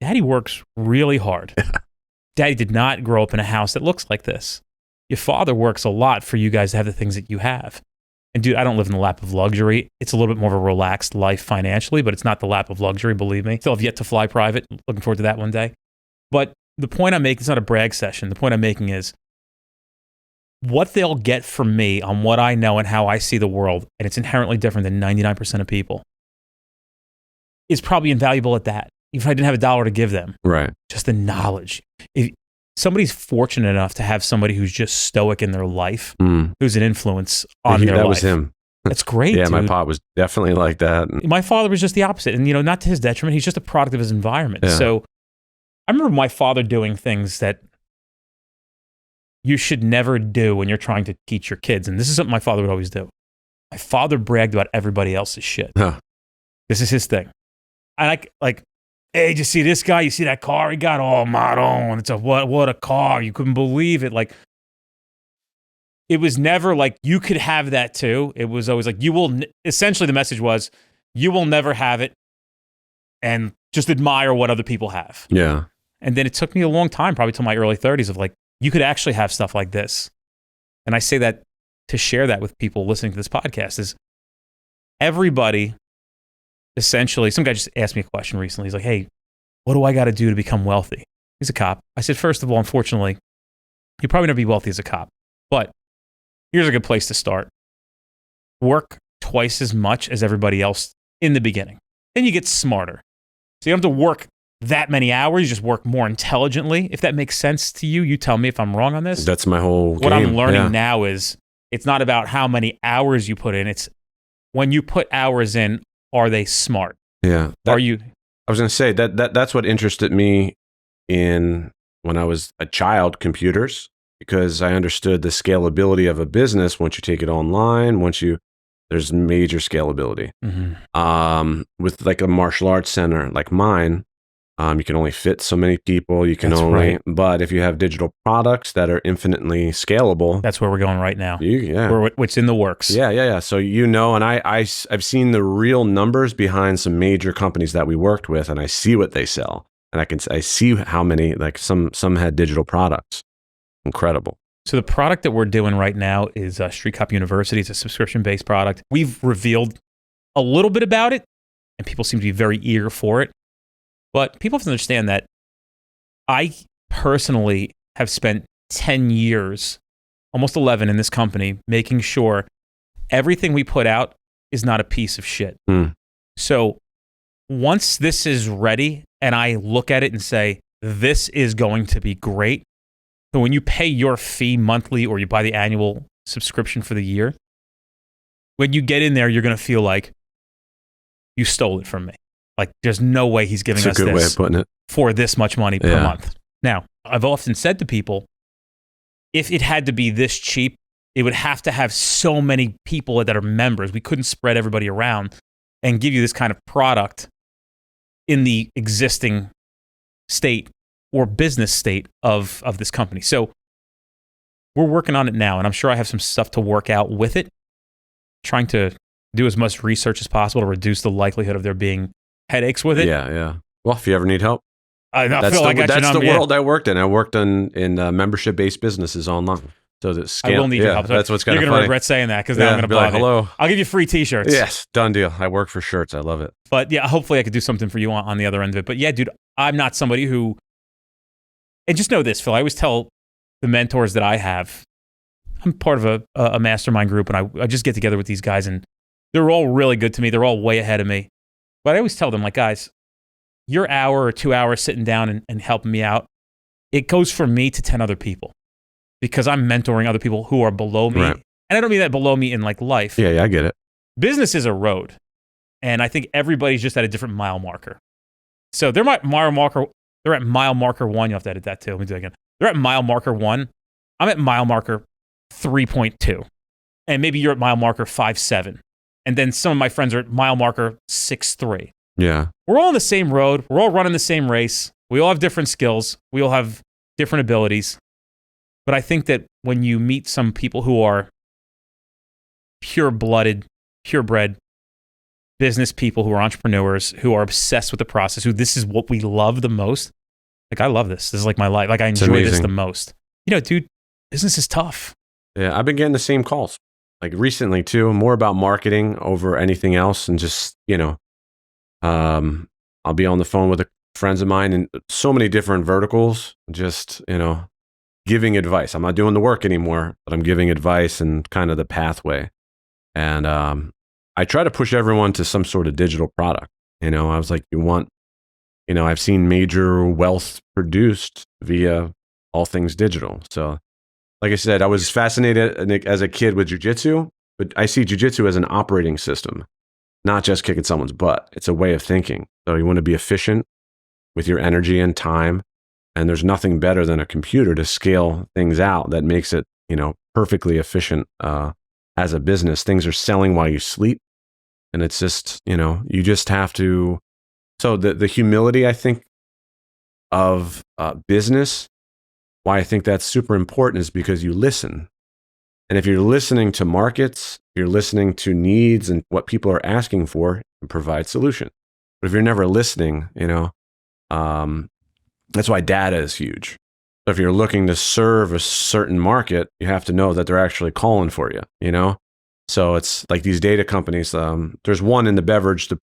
Daddy works really hard. Daddy did not grow up in a house that looks like this. Your father works a lot for you guys to have the things that you have. And dude, I don't live in the lap of luxury. It's a little bit more of a relaxed life financially, but it's not the lap of luxury, believe me. Still have yet to fly private. Looking forward to that one day. But the point I'm making, it's not a brag session. The point I'm making is what they'll get from me on what I know and how I see the world, and it's inherently different than 99% of people, is probably invaluable at that. Even if I didn't have $1 to give them. Right. Just the knowledge. If somebody's fortunate enough to have somebody who's just stoic in their life, who's an influence on their life. That was him. That's great, yeah, dude. my pop was definitely like that. My father was just the opposite. And, not to his detriment. He's just a product of his environment. Yeah. So I remember my father doing things that you should never do when you're trying to teach your kids. And this is something my father would always do. My father bragged about everybody else's shit. Huh. This is his thing. And hey, did you see this guy? You see that car he got? Oh, Maron. It's what a car. You couldn't believe it. Like, it was never like, you could have that too. It was always like, essentially the message was, you will never have it, and just admire what other people have. Yeah. And then it took me a long time, probably till my early 30s, of like, you could actually have stuff like this. And I say that to share that with people listening to this podcast is everybody. Essentially, some guy just asked me a question recently. He's like, hey, what do I got to do to become wealthy? He's a cop. I said, first of all, unfortunately, you'll probably never be wealthy as a cop. But here's a good place to start. Work twice as much as everybody else in the beginning. Then you get smarter. So you don't have to work that many hours. You just work more intelligently. If that makes sense to you, you tell me if I'm wrong on this. That's my whole What game. I'm learning now is it's not about how many hours you put in. It's when you put hours in, are they smart? Yeah. Are you? I was going to say that's what interested me in when I was a child, computers, because I understood the scalability of a business. Once you take it online, there's major scalability. Mm-hmm. With like a martial arts center like mine, you can only fit so many people. You can That's only, right. But if you have digital products that are infinitely scalable, That's where we're going right now. What's in the works. Yeah. So and I've seen the real numbers behind some major companies that we worked with, and I see what they sell, and I see how many, like some had digital products. Incredible. So the product that we're doing right now is Street Cop University. It's a subscription-based product. We've revealed a little bit about it, and people seem to be very eager for it. But people have to understand that I personally have spent 10 years, almost 11 in this company, making sure everything we put out is not a piece of shit. So once this is ready and I look at it and say, this is going to be great. So when you pay your fee monthly or you buy the annual subscription for the year, when you get in there, you're going to feel like you stole it from me. Like, there's no way he's giving us a good way of this putting it. for this much money per month. Now, I've often said to people, if it had to be this cheap, it would have to have so many people that are members. We couldn't spread everybody around and give you this kind of product in the existing state or business state of this company. So we're working on it now, and I'm sure I have some stuff to work out with it, trying to do as much research as possible to reduce the likelihood of there being headaches with it. Yeah. Well, if you ever need help, that's the world I worked in. I worked in membership-based businesses online. So I will need your help. That's what's kind of funny. You're going to regret saying that because now I'm going to be like, hello. I'll give you free t-shirts. Yes, done deal. I work for shirts. I love it. But yeah, hopefully I could do something for you on the other end of it. But yeah, dude, I'm not somebody who, and just know this, Phil, I always tell the mentors that I have, I'm part of a mastermind group, and I just get together with these guys, and they're all really good to me. They're all way ahead of me. But I always tell them, like, guys, your hour or 2 hours sitting down and helping me out, it goes from me to 10 other people because I'm mentoring other people who are below me. Right. and I don't mean that below me in like life. Yeah, I get it. Business is a road. And I think everybody's just at a different mile marker. So they're at mile marker 1. You have to edit that too. Let me do that again. They're at mile marker 1. I'm at mile marker 3.2. And maybe you're at mile marker 5.7. And then some of my friends are at mile marker 6.3. Yeah. We're all on the same road. We're all running the same race. We all have different skills. We all have different abilities. But I think that when you meet some people who are pure-blooded, purebred business people who are entrepreneurs, who are obsessed with the process, who this is what we love the most. Like, I love this. This is like my life. Like, I enjoy this the most. You know, dude, business is tough. Yeah, I've been getting the same calls. Like recently too, more about marketing over anything else. And just, I'll be on the phone with friends of mine in so many different verticals, just, giving advice. I'm not doing the work anymore, but I'm giving advice and kind of the pathway. And I try to push everyone to some sort of digital product. I was like, I've seen major wealth produced via all things digital. So like I said, I was fascinated as a kid with jiu-jitsu, but I see jiu-jitsu as an operating system, not just kicking someone's butt. It's a way of thinking. So you want to be efficient with your energy and time. And there's nothing better than a computer to scale things out that makes it, perfectly efficient as a business. Things are selling while you sleep. And it's just, you just have to. So the humility, I think, of business, why I think that's super important is because you listen. And if you're listening to markets, you're listening to needs and what people are asking for, and provide solutions. But if you're never listening, that's why data is huge. So if you're looking to serve a certain market, you have to know that they're actually calling for you, So it's like these data companies. There's one in the beverage, the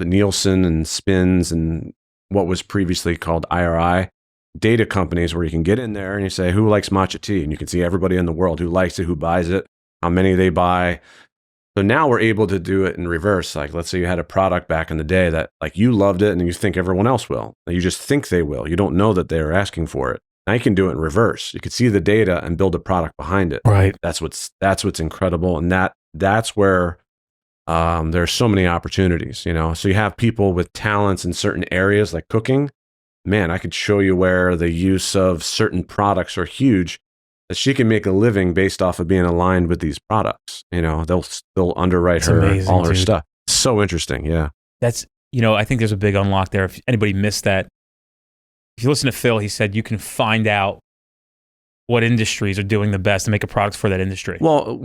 Nielsen and Spins and what was previously called IRI, data companies where you can get in there and you say, who likes matcha tea? And you can see everybody in the world who likes it, who buys it, how many they buy. So now we're able to do it in reverse. Like, let's say you had a product back in the day that like you loved it and you think everyone else will. You just think they will. You don't know that they're asking for it. Now you can do it in reverse. You could see the data and build a product behind it. Right. That's what's incredible. And that's where there's so many opportunities, So you have people with talents in certain areas like cooking. Man, I could show you where the use of certain products are huge, that she can make a living based off of being aligned with these products. They'll underwrite her, amazing, all her dude. stuff. So interesting. Yeah. That's, I think there's a big unlock there. If anybody missed that, if you listen to Phil, he said you can find out what industries are doing the best and make a product for that industry. Well,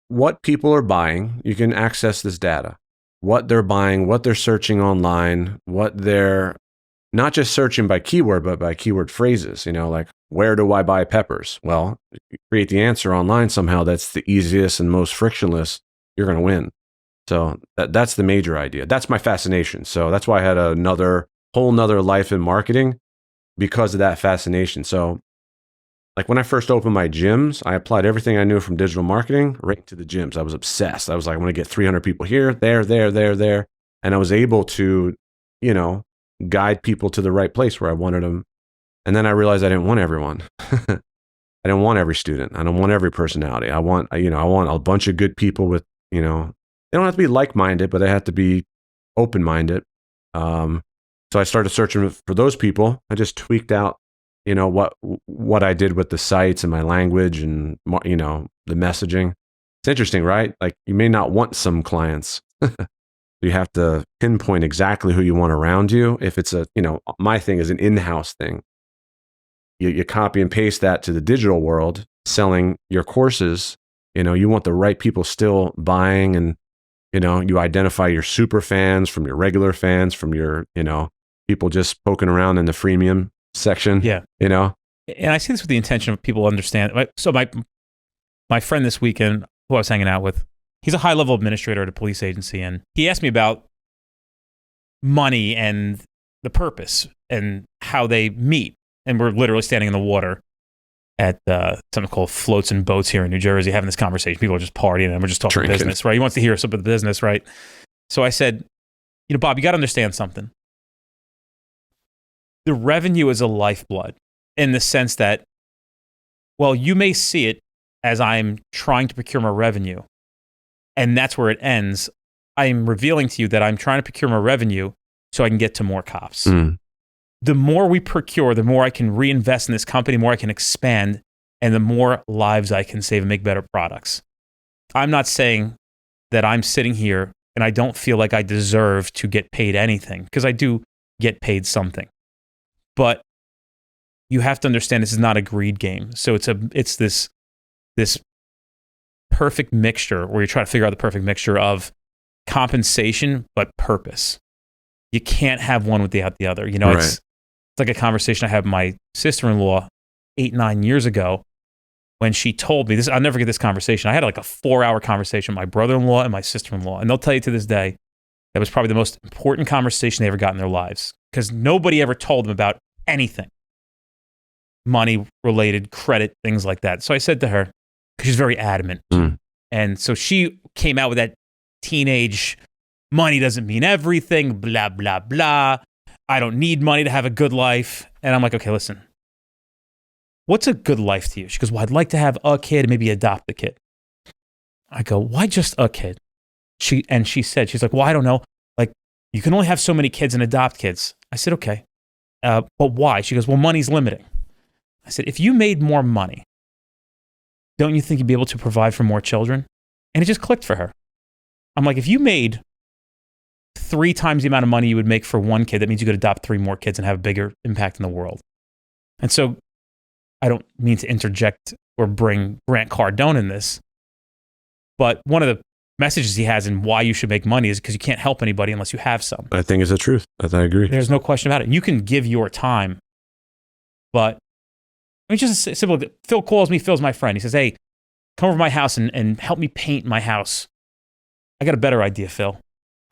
what people are buying, you can access this data. What they're buying, what they're searching online, what they're not just searching by keyword, but by keyword phrases, like, where do I buy peppers? Well, you create the answer online somehow that's the easiest and most frictionless, you're going to win. So that's the major idea. That's my fascination. So that's why I had whole nother life in marketing, because of that fascination. So like when I first opened my gyms, I applied everything I knew from digital marketing right to the gyms. I was obsessed. I was like, I want to get 300 people here, there. And I was able to, guide people to the right place where I wanted them. And then I realized I didn't want everyone. I didn't want every student. I don't want every personality. I want a bunch of good people with, they don't have to be like-minded, but they have to be open-minded. So I started searching for those people. I just tweaked out, what I did with the sites and my language and, the messaging. It's interesting, right? Like, you may not want some clients. You have to pinpoint exactly who you want around you. If it's my thing is an in-house thing. You copy and paste that to the digital world, selling your courses. You want the right people still buying, and, you identify your super fans from your regular fans, from your, people just poking around in the freemium section. Yeah. And I see this with the intention of people understand. So my friend this weekend, who I was hanging out with, he's a high-level administrator at a police agency, and he asked me about money and the purpose and how they meet. And we're literally standing in the water at something called Floats and Boats here in New Jersey, having this conversation. People are just partying, and we're just talking Drinking. business, right? He wants to hear some of the business, right? So I said, Bob, you got to understand something. The revenue is a lifeblood in the sense that, well, you may see it as I'm trying to procure more revenue, and that's where it ends, I'm revealing to you that I'm trying to procure more revenue so I can get to more cops. The more we procure, the more I can reinvest in this company, the more I can expand, and the more lives I can save and make better products. I'm not saying that I'm sitting here and I don't feel like I deserve to get paid anything, because I do get paid something. But you have to understand this is not a greed game. So it's this perfect mixture where you try to figure out the perfect mixture of compensation but purpose. You can't have one without the other. You know, it's like a conversation I had with my sister-in-law 8-9 years ago when she told me this. I'll never forget this conversation. I had like a 4-hour conversation with my brother-in-law and my sister-in-law, and they'll tell you to this day that was probably the most important conversation they ever got in their lives, because nobody ever told them about anything money related, credit, things like that. So I said to her, because she's very adamant, and so she came out with that teenage money doesn't mean everything, blah blah blah, I don't need money to have a good life. And I'm like, okay, listen, what's a good life to you? She goes, well, I'd like to have a kid, maybe adopt a kid. I go, why just a kid? She said, she's like, well, I don't know. Like, you can only have so many kids and adopt kids. I said, okay. But why? She goes, well, money's limiting. I said, if you made more money, don't you think you'd be able to provide for more children? And it just clicked for her. I'm like, if you made 3 times the amount of money you would make for one kid, that means you could adopt 3 more kids and have a bigger impact in the world. And so I don't mean to interject or bring Grant Cardone in this, but one of the messages he has in why you should make money is because you can't help anybody unless you have some. I think it's the truth. I agree. There's no question about it. You can give your time, but I mean, just a simple, Phil calls me, Phil's my friend. He says, hey, come over to my house and help me paint my house. I got a better idea, Phil.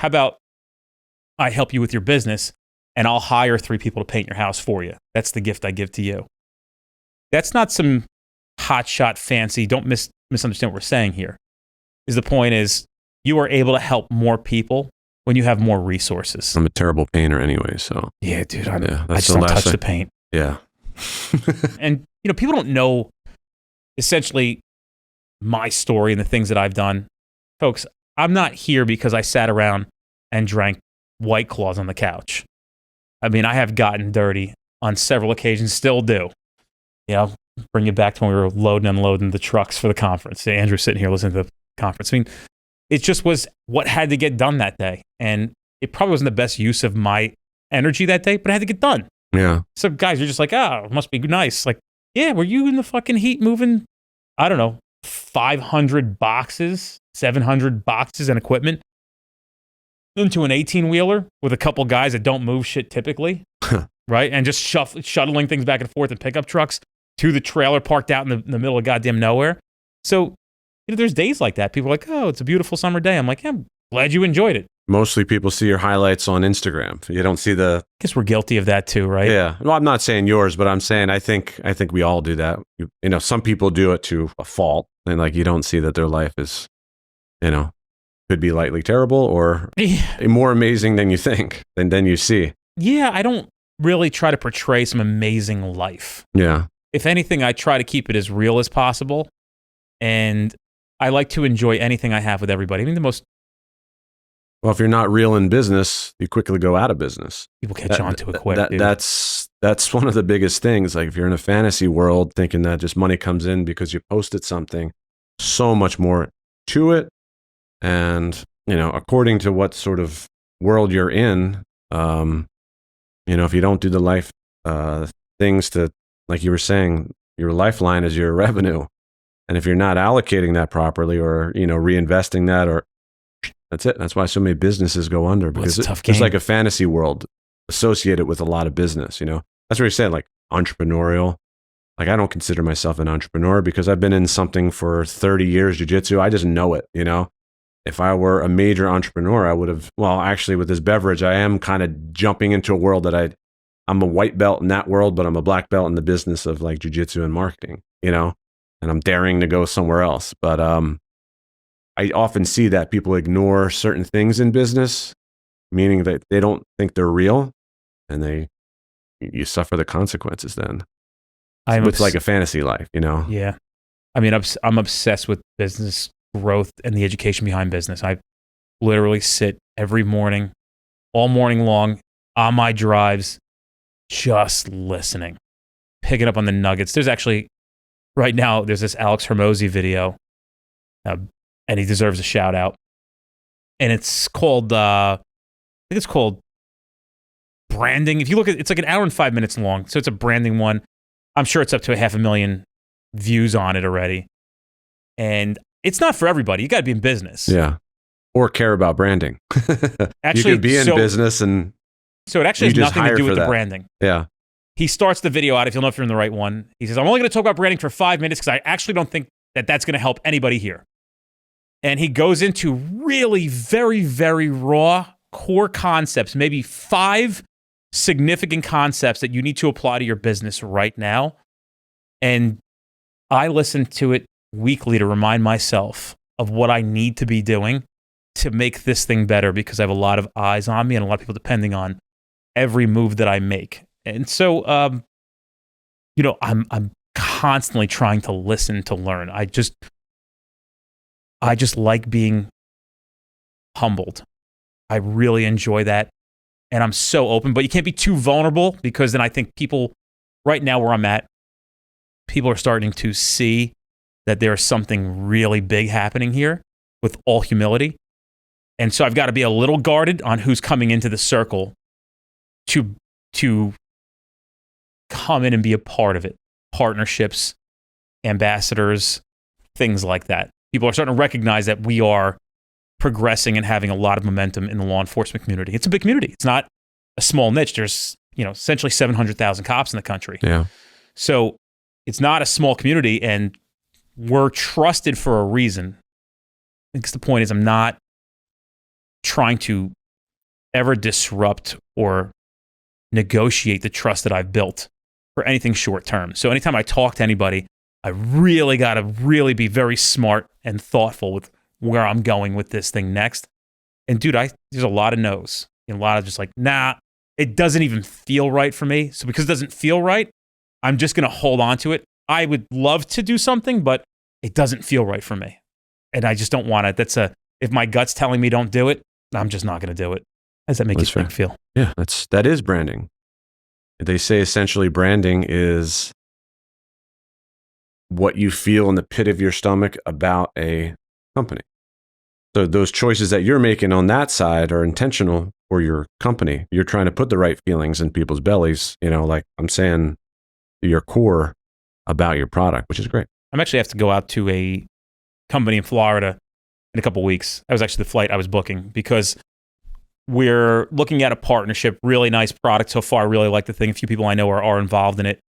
How about I help you with your business and I'll hire 3 people to paint your house for you. That's the gift I give to you. That's not some hotshot fancy. Don't misunderstand what we're saying here. The point is, you are able to help more people when you have more resources. I'm a terrible painter anyway, so. Yeah, dude. I that's just don't touch the paint. Yeah. And, you know, people don't know essentially my story and the things that I've done. Folks, I'm not here because I sat around and drank White Claws on the couch. I mean, I have gotten dirty on several occasions, still do. You know, bring you back to when we were loading and unloading the trucks for the conference. Andrew's sitting here listening to the conference. I mean, it just was what had to get done that day. And it probably wasn't the best use of my energy that day, but it had to get done. Yeah. So guys, you're just like, oh, it must be nice. Like, yeah, were you in the fucking heat moving, I don't know, 500 boxes, 700 boxes and equipment into an 18-wheeler with a couple guys that don't move shit typically, right? And just shuttling things back and forth in pickup trucks to the trailer parked out in the middle of goddamn nowhere. So, you know, there's days like that. People are like, oh, it's a beautiful summer day. I'm like, yeah, I'm glad you enjoyed it. Mostly people see your highlights on Instagram. You don't see the... I guess we're guilty of that too, right? Yeah. Well, I'm not saying yours, but I'm saying I think we all do that. You know, some people do it to a fault, and like you don't see that their life is, you know, could be lightly terrible or more amazing than you think, than you see. Yeah, I don't really try to portray some amazing life. Yeah. If anything, I try to keep it as real as possible, and I like to enjoy anything I have with everybody. I mean, Well, if you're not real in business, you quickly go out of business. People catch on to it quick. That's one of the biggest things. Like if you're in a fantasy world thinking that just money comes in because you posted something, so much more to it. And, you know, according to what sort of world you're in, you know, if you don't do the life things to, like you were saying, your lifeline is your revenue. And if you're not allocating that properly or, you know, reinvesting that, or that's it. That's why so many businesses go under, because it's like a fantasy world associated with a lot of business, you know. That's what you said, like entrepreneurial. Like I don't consider myself an entrepreneur because I've been in something for 30 years, jiu-jitsu. I just know it, you know. If I were a major entrepreneur, I would have, well, actually with this beverage, I am kind of jumping into a world that I'm a white belt in that world, but I'm a black belt in the business of like jiu-jitsu and marketing, you know, and I'm daring to go somewhere else. But I often see that people ignore certain things in business, meaning that they don't think they're real, and you suffer the consequences then. It's like a fantasy life, you know? Yeah. I mean, I'm obsessed with business growth and the education behind business. I literally sit every morning, all morning long, on my drives, just listening, picking up on the nuggets. There's actually, right now, there's this Alex Hermosi video, and he deserves a shout out. And it's called, I think it's called Branding. If you look at it's like an hour and 5 minutes long. So it's a branding one. I'm sure it's up to 500,000 views on it already. And it's not for everybody. You got to be in business. Yeah. Or care about branding. Actually, you could be in business and so it actually has nothing to do with the branding. Yeah. He starts the video out, if you'll know if you're in the right one. He says, I'm only going to talk about branding for 5 minutes because I actually don't think that that's going to help anybody here. And he goes into really very, very raw core concepts, maybe 5 significant concepts that you need to apply to your business right now. And I listen to it weekly to remind myself of what I need to be doing to make this thing better, because I have a lot of eyes on me and a lot of people depending on every move that I make. And so, I'm constantly trying to listen to learn. I just like being humbled. I really enjoy that. And I'm so open, but you can't be too vulnerable, because then I think people right now where I'm at, people are starting to see that there's something really big happening here, with all humility. And so I've got to be a little guarded on who's coming into the circle to come in and be a part of it. Partnerships, ambassadors, things like that. People are starting to recognize that we are progressing and having a lot of momentum in the law enforcement community. It's a big community. It's not a small niche. There's, essentially 700,000 cops in the country. Yeah. So it's not a small community, and we're trusted for a reason. I think the point is I'm not trying to ever disrupt or negotiate the trust that I've built for anything short term. So anytime I talk to anybody, I really got to really be very smart and thoughtful with where I'm going with this thing next. And dude, there's a lot of no's, and a lot of just like, nah, it doesn't even feel right for me. So because it doesn't feel right, I'm just going to hold on to it. I would love to do something, but it doesn't feel right for me. And I just don't want it. If my gut's telling me don't do it, I'm just not going to do it. How does that make you feel? Yeah, that is branding. They say essentially branding is what you feel in the pit of your stomach about a company. So those choices that you're making on that side are intentional for your company. You're trying to put the right feelings in people's bellies, like I'm saying, your core about your product, which is great. I'm actually have to go out to a company in Florida in a couple of weeks. That was actually the flight I was booking, because we're looking at a partnership, really nice product so far. I really like the thing. A few people I know are involved in it.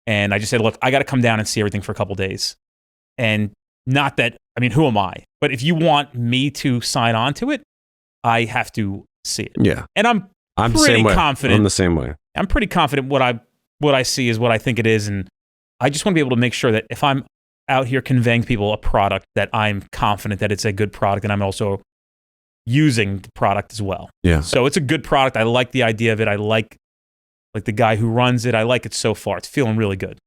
And I just said, look, I got to come down and see everything for a couple of days. And not that, who am I? But if you want me to sign on to it, I have to see it. Yeah. And I'm the pretty same way. confident. I'm the same way. I'm pretty confident what I see is what I think it is. And I just want to be able to make sure that if I'm out here conveying to people a product, that I'm confident that it's a good product, and I'm also using the product as well. Yeah. So it's a good product. I like the idea of it. I like the guy who runs it. I like it so far. It's feeling really good.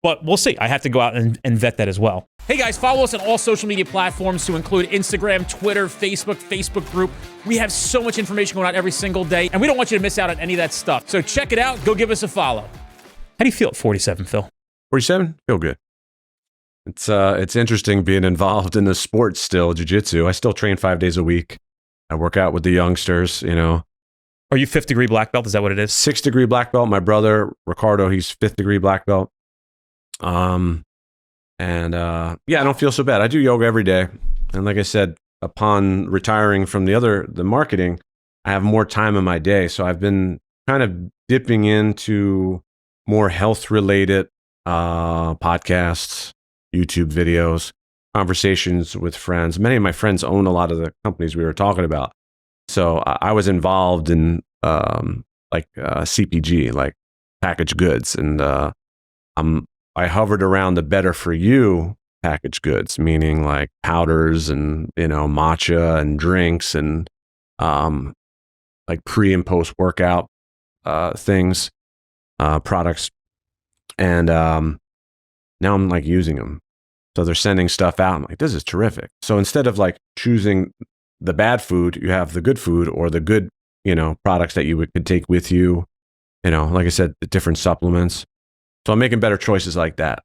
But we'll see. I have to go out and vet that as well. Hey guys, follow us on all social media platforms, to include Instagram, Twitter, Facebook group. We have so much information going out every single day, and we don't want you to miss out on any of that stuff. So check it out. Go give us a follow. How do you feel at 47, Phil? 47? Feel good. It's interesting being involved in the sport still, jiu-jitsu. I still train 5 days a week. I work out with the youngsters, Are you 5th degree black belt? Is that what it is? 6th degree black belt. My brother, Ricardo, he's 5th degree black belt. I don't feel so bad. I do yoga every day. And like I said, upon retiring from the marketing, I have more time in my day. So I've been kind of dipping into more health related podcasts, YouTube videos, conversations with friends. Many of my friends own a lot of the companies we were talking about. So I was involved in CPG, like packaged goods. And I hovered around the better for you packaged goods, meaning like powders and, matcha and drinks and like pre and post workout things, products. And now I'm like using them. So they're sending stuff out. I'm like, this is terrific. So instead of like choosing the bad food, you have the good food or the good, products that you could take with you. Like I said, the different supplements. So I'm making better choices like that,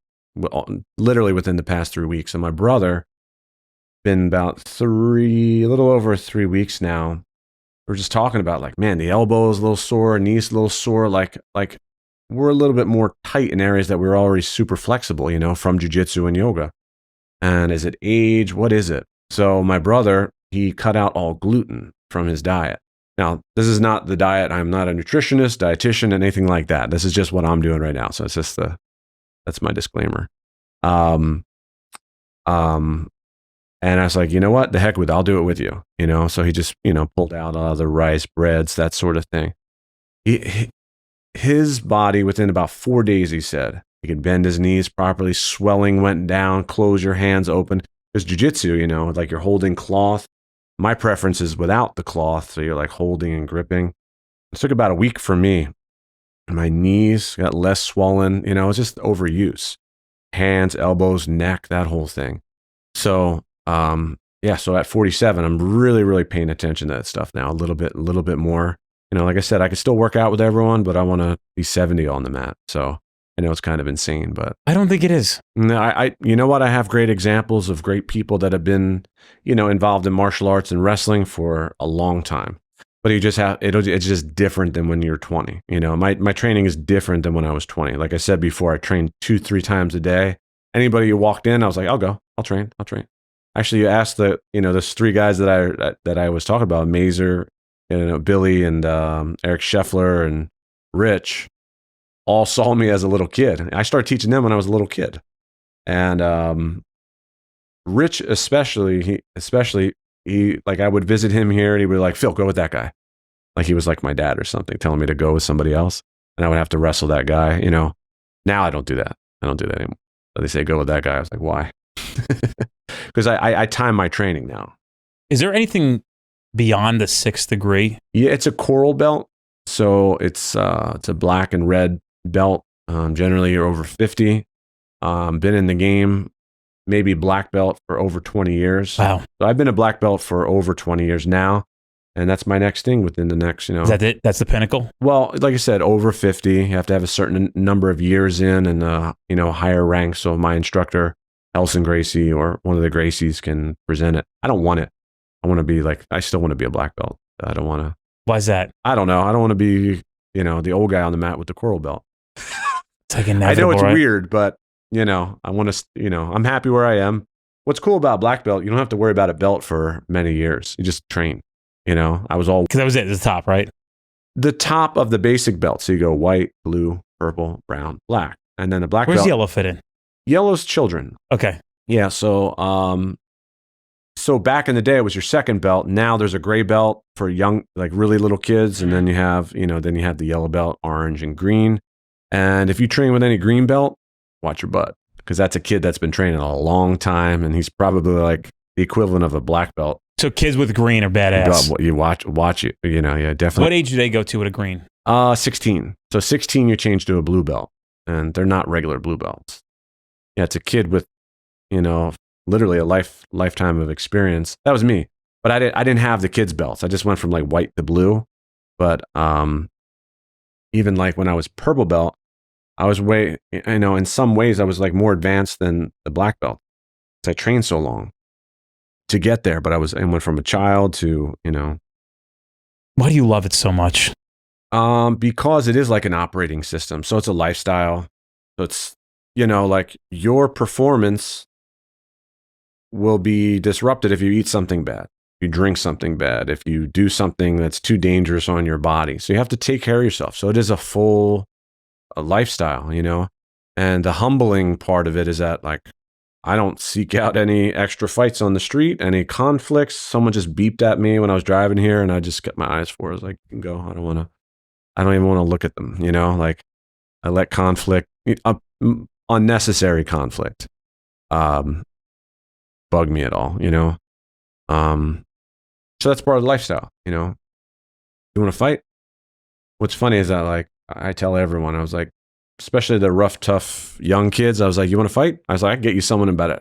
literally within the past 3 weeks. And my brother, been about a little over 3 weeks now. We're just talking about like, man, the elbow is a little sore, knees a little sore. Like we're a little bit more tight in areas that we're already super flexible, from jiu-jitsu and yoga. And is it age? What is it? So my brother, he cut out all gluten from his diet. Now, this is not the diet. I'm not a nutritionist, dietitian, anything like that. This is just what I'm doing right now. So it's just that's my disclaimer. And I was like, you know what? The heck with it. I'll do it with you. So he just, pulled out the rice, breads, that sort of thing. His body, within about 4 days, he said, he could bend his knees properly. Swelling went down. Close your hands open. Because jiu-jitsu, like you're holding cloth. My preference is without the cloth. So you're like holding and gripping. It took about a week for me. My knees got less swollen. It was just overuse. Hands, elbows, neck, that whole thing. So, so at 47, I'm really, really paying attention to that stuff now a little bit more. Like I said, I can still work out with everyone, but I want to be 70 on the mat. So I know it's kind of insane, but I don't think it is. No, you know what? I have great examples of great people that have been, involved in martial arts and wrestling for a long time. But it's just different than when you're 20. My training is different than when I was 20. Like I said before, I trained 2-3 times a day. Anybody who walked in, I was like, I'll go. I'll train. Actually, you asked those 3 guys that I was talking about, Mazer, Billy and Eric Scheffler and Rich, all saw me as a little kid. I started teaching them when I was a little kid. And Rich especially, he like I would visit him here and he would be like, Phil, go with that guy. Like he was like my dad or something, telling me to go with somebody else. And I would have to wrestle that guy, Now I don't do that. I don't do that anymore. So they say, go with that guy. I was like, why? Because I time my training now. Is there anything beyond the 6th degree? Yeah, it's a coral belt. So it's a black and red belt. Generally, you're over 50. Been in the game, maybe black belt for over 20 years. Wow. So I've been a black belt for over 20 years now. And that's my next thing within the next, Is that it? That's the pinnacle? Well, like I said, over 50. You have to have a certain number of years in and, higher rank. So my instructor, Relson Gracie, or one of the Gracies can present it. I don't want it. I still want to be a black belt. I don't want to. Why is that? I don't know. I don't want to be, the old guy on the mat with the coral belt. It's like inevitable, I know it's right? weird, but, I want to, I'm happy where I am. What's cool about black belt, you don't have to worry about a belt for many years. You just train, I was all. Because that was it, the top, right? The top of the basic belt. So you go white, blue, purple, brown, black. And then the black Where's belt. yellow fit in? Yellow's children. Okay. Yeah. So, so back in the day, it was your second belt. Now there's a gray belt for young, like really little kids. And then you have, the yellow belt, orange and green. And if you train with any green belt, watch your butt. Because that's a kid that's been training a long time. And he's probably like the equivalent of a black belt. So kids with green are badass. You watch it. Yeah, definitely. What age do they go to with a green? 16. So 16, you change to a blue belt. And they're not regular blue belts. Yeah, it's a kid with, literally a lifetime of experience. That was me. But I didn't have the kids' belts. I just went from like white to blue. But even like when I was purple belt, I was in some ways I was like more advanced than the black belt. Because I trained so long to get there. But I went from a child to, Why do you love it so much? Because it is like an operating system. So it's a lifestyle. So it's, like your performance will be disrupted if you eat something bad, if you drink something bad, if you do something that's too dangerous on your body. So you have to take care of yourself. So it is a lifestyle, and the humbling part of it is that like, I don't seek out any extra fights on the street, any conflicts. Someone just beeped at me when I was driving here and I just kept my eyes for it. I was like, you can go. I don't even want to look at them, like I let conflict, unnecessary conflict, bug me at all, so that's part of the lifestyle, you want to fight? What's funny is that like, I tell everyone, I was like, especially the rough, tough young kids, I was like, you want to fight? I was like, I can get you someone in about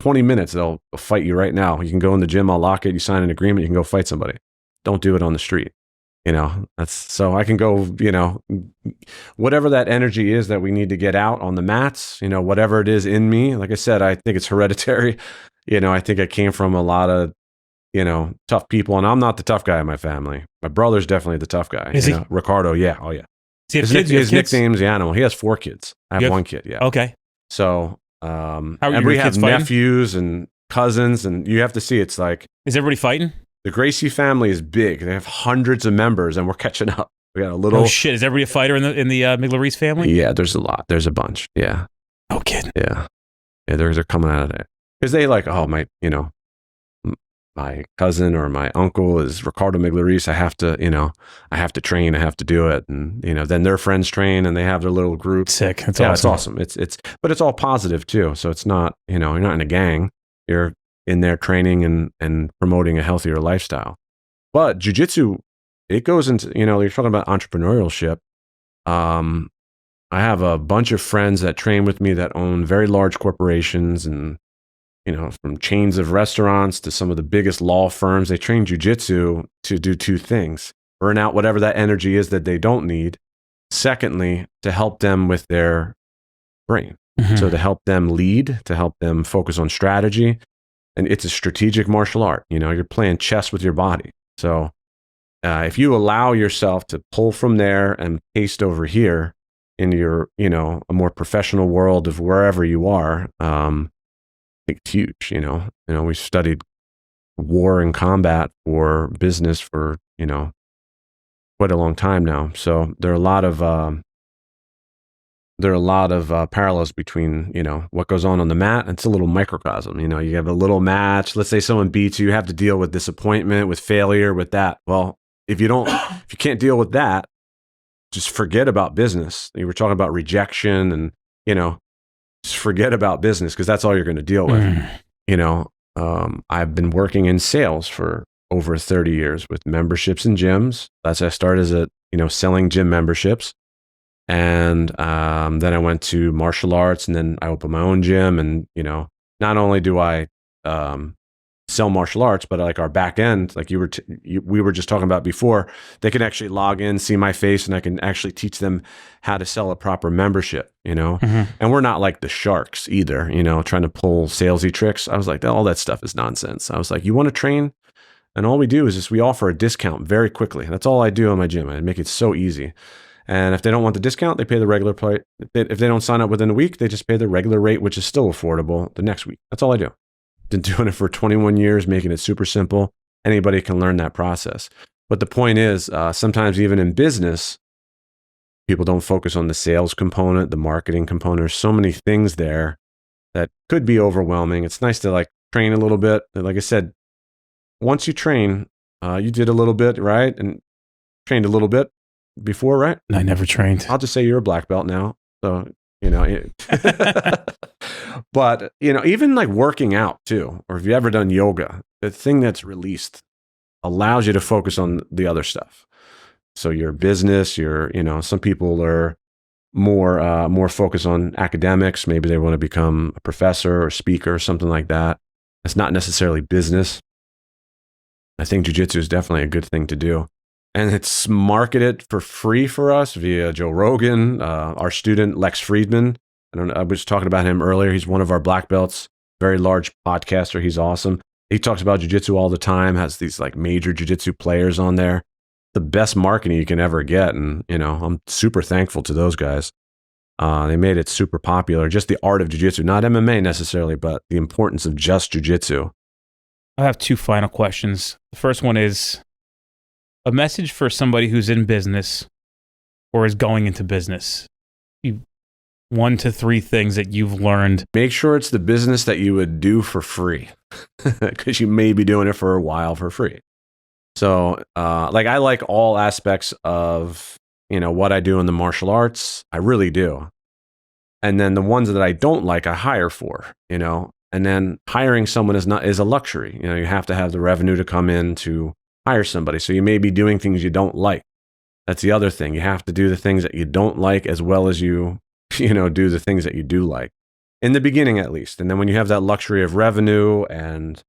20 minutes, they'll fight you right now. You can go in the gym, I'll lock it, you sign an agreement, you can go fight somebody. Don't do it on the street. That's so I can go, whatever that energy is that we need to get out on the mats, whatever it is in me. Like I said, I think it's hereditary. I think I came from a lot of, tough people, and I'm not the tough guy in my family. My brother's definitely the tough guy. Is he? Ricardo, yeah. Oh, yeah. Does he have kids? His nickname's the Animal. He has 4 kids. I have 1 kid, yeah. Okay. So, How and we have nephews and cousins, and you have to see, it's like... Is everybody fighting? The Gracie family is big. They have hundreds of members, and we're catching up. We got a little... Oh, shit. Is everybody a fighter in the Migliarese family? Yeah, there's a lot. There's a bunch, yeah. No kidding. Yeah. Yeah, they're coming out of there. Because they like, my cousin or my uncle is Ricardo Migliarese. I have to train. I have to do it. And, then their friends train and they have their little group. Sick. That's awesome. It's awesome. But it's all positive too. So it's not, you're not in a gang. You're in there training and promoting a healthier lifestyle. But jiu-jitsu, it goes into, you're talking about entrepreneurship. I have a bunch of friends that train with me that own very large corporations and, from chains of restaurants to some of the biggest law firms. They train jiu-jitsu to do 2 things: burn out whatever that energy is that they don't need. Secondly, to help them with their brain. Mm-hmm. So to help them lead, to help them focus on strategy. And it's a strategic martial art. You're playing chess with your body. So if you allow yourself to pull from there and paste over here in your, a more professional world of wherever you are, it's huge. We studied war and combat for business for, quite a long time now. So there are a lot of parallels between, what goes on the mat. It's a little microcosm. You have a little match. Let's say someone beats you. You have to deal with disappointment, with failure, with that. Well, if you can't deal with that, just forget about business. You were talking about rejection and, just forget about business because that's all you're going to deal with. I've been working in sales for over 30 years with memberships in gyms. I started as selling gym memberships. And then I went to martial arts, and then I opened my own gym. And, not only do I sell martial arts, but like our back end, like we were just talking about before, they can actually log in, see my face, and I can actually teach them how to sell a proper membership, Mm-hmm. And we're not like the sharks either, trying to pull salesy tricks. I was like, all that stuff is nonsense. I was like, you want to train? And all we do is we offer a discount very quickly. That's all I do in my gym. I make it so easy. And if they don't want the discount, they pay the regular price. If they don't sign up within a week, they just pay the regular rate, which is still affordable, the next week. That's all I do. Been doing it for 21 years, making it super simple. Anybody can learn that process. But the point is, sometimes even in business, people don't focus on the sales component, the marketing component. There's so many things there that could be overwhelming. It's nice to train a little bit. Like I said, once you train, you did a little bit, right? And trained a little bit before, right? I never trained. I'll just say you're a black belt now. So, but, even working out too, or if you've ever done yoga, the thing that's released allows you to focus on the other stuff. So your business, some people are more focused on academics. Maybe they want to become a professor or speaker or something like that. It's not necessarily business. I think jiu-jitsu is definitely a good thing to do. And it's marketed for free for us via Joe Rogan, our student, Lex Friedman. I was talking about him earlier. He's one of our black belts, very large podcaster. He's awesome. He talks about jiu-jitsu all the time, has these major jiu-jitsu players on there. The best marketing you can ever get. And, I'm super thankful to those guys. They made it super popular. Just the art of jiu-jitsu, not MMA necessarily, but the importance of just jiu-jitsu. I have 2 final questions. The first one is a message for somebody who's in business or is going into business. 1 to 3 things that you've learned. Make sure it's the business that you would do for free because you may be doing it for a while for free. So I like all aspects of, what I do in the martial arts. I really do. And then the ones that I don't like, I hire for, and then hiring someone is a luxury. You have to have the revenue to come in to hire somebody. So you may be doing things you don't like. That's the other thing. You have to do the things that you don't like as well as you do the things that you do like. in the beginning at least. And then when you have that luxury of revenue and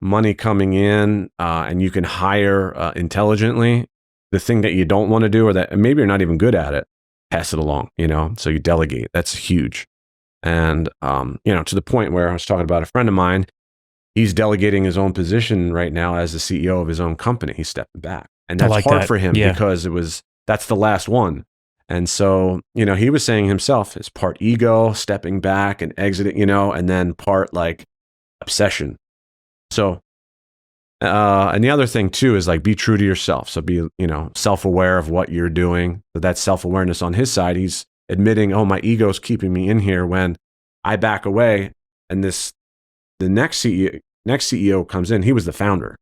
money coming in, and you can hire intelligently, the thing that you don't want to do, or that maybe you're not even good at it, pass it along, so you delegate. That's huge. And, to the point where I was talking about a friend of mine, he's delegating his own position right now as the CEO of his own company. He's stepping back. And that's hard for him because that's the last one. And so, he was saying himself, it's part ego, stepping back and exiting, and then part like obsession. So, and the other thing too is like, be true to yourself. So be, self-aware of what you're doing. So that's self-awareness on his side. He's admitting, oh, my ego's keeping me in here when I back away. And the next CEO comes in. He was the founder.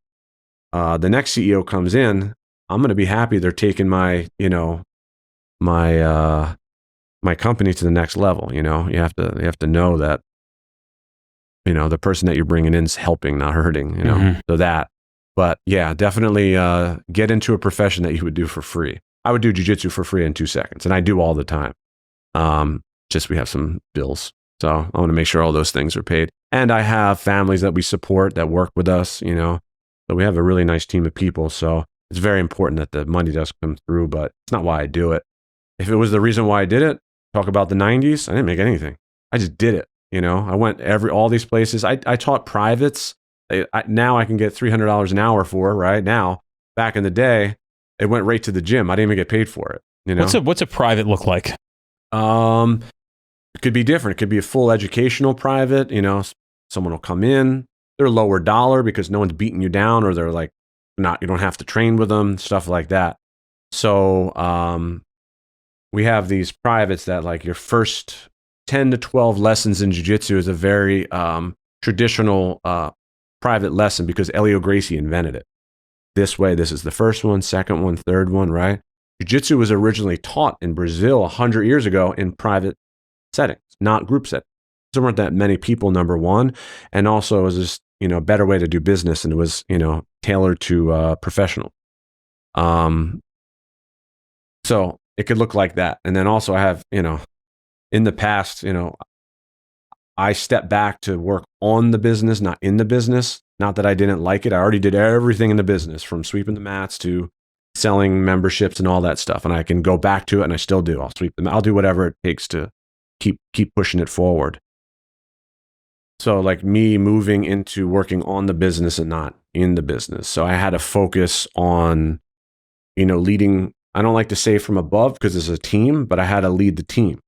The next CEO comes in. I'm going to be happy they're taking my company to the next level. You have to know that, the person that you're bringing in is helping, not hurting, so that, but yeah, definitely, get into a profession that you would do for free. I would do jiu-jitsu for free in 2 seconds, and I do all the time. Just we have some bills. So I want to make sure all those things are paid. And I have families that we support that work with us, so we have a really nice team of people. So it's very important that the money does come through, but it's not why I do it. If it was the reason why I did it, talk about the 90s, I didn't make anything. I just did it. I went all these places. I taught privates. Now I can get $300 an hour for right now. Back in the day, it went right to the gym. I didn't even get paid for it. What's a private look like? It could be different. It could be a full educational private. Someone will come in. They're lower dollar because no one's beating you down, or they're like you don't have to train with them, stuff like that. So we have these privates that like your first 10 to 12 lessons in jiu-jitsu is a very traditional private lesson because Elio Gracie invented it. This way, this is the first one, second one, third one, right? Jiu-jitsu was originally taught in Brazil 100 years ago in private settings, not group settings. There weren't that many people, number one. And also it was just, a better way to do business, and it was, tailored to professional. So it could look like that. And then also I have, in the past, I stepped back to work on the business, not in the business. Not that I didn't like it. I already did everything in the business, from sweeping the mats to selling memberships and all that stuff. And I can go back to it, and I still do. I'll sweep them. I'll do whatever it takes to keep pushing it forward. So like me moving into working on the business and not in the business. So I had to focus on, leading. I don't like to say from above because it's a team, but I had to lead the team.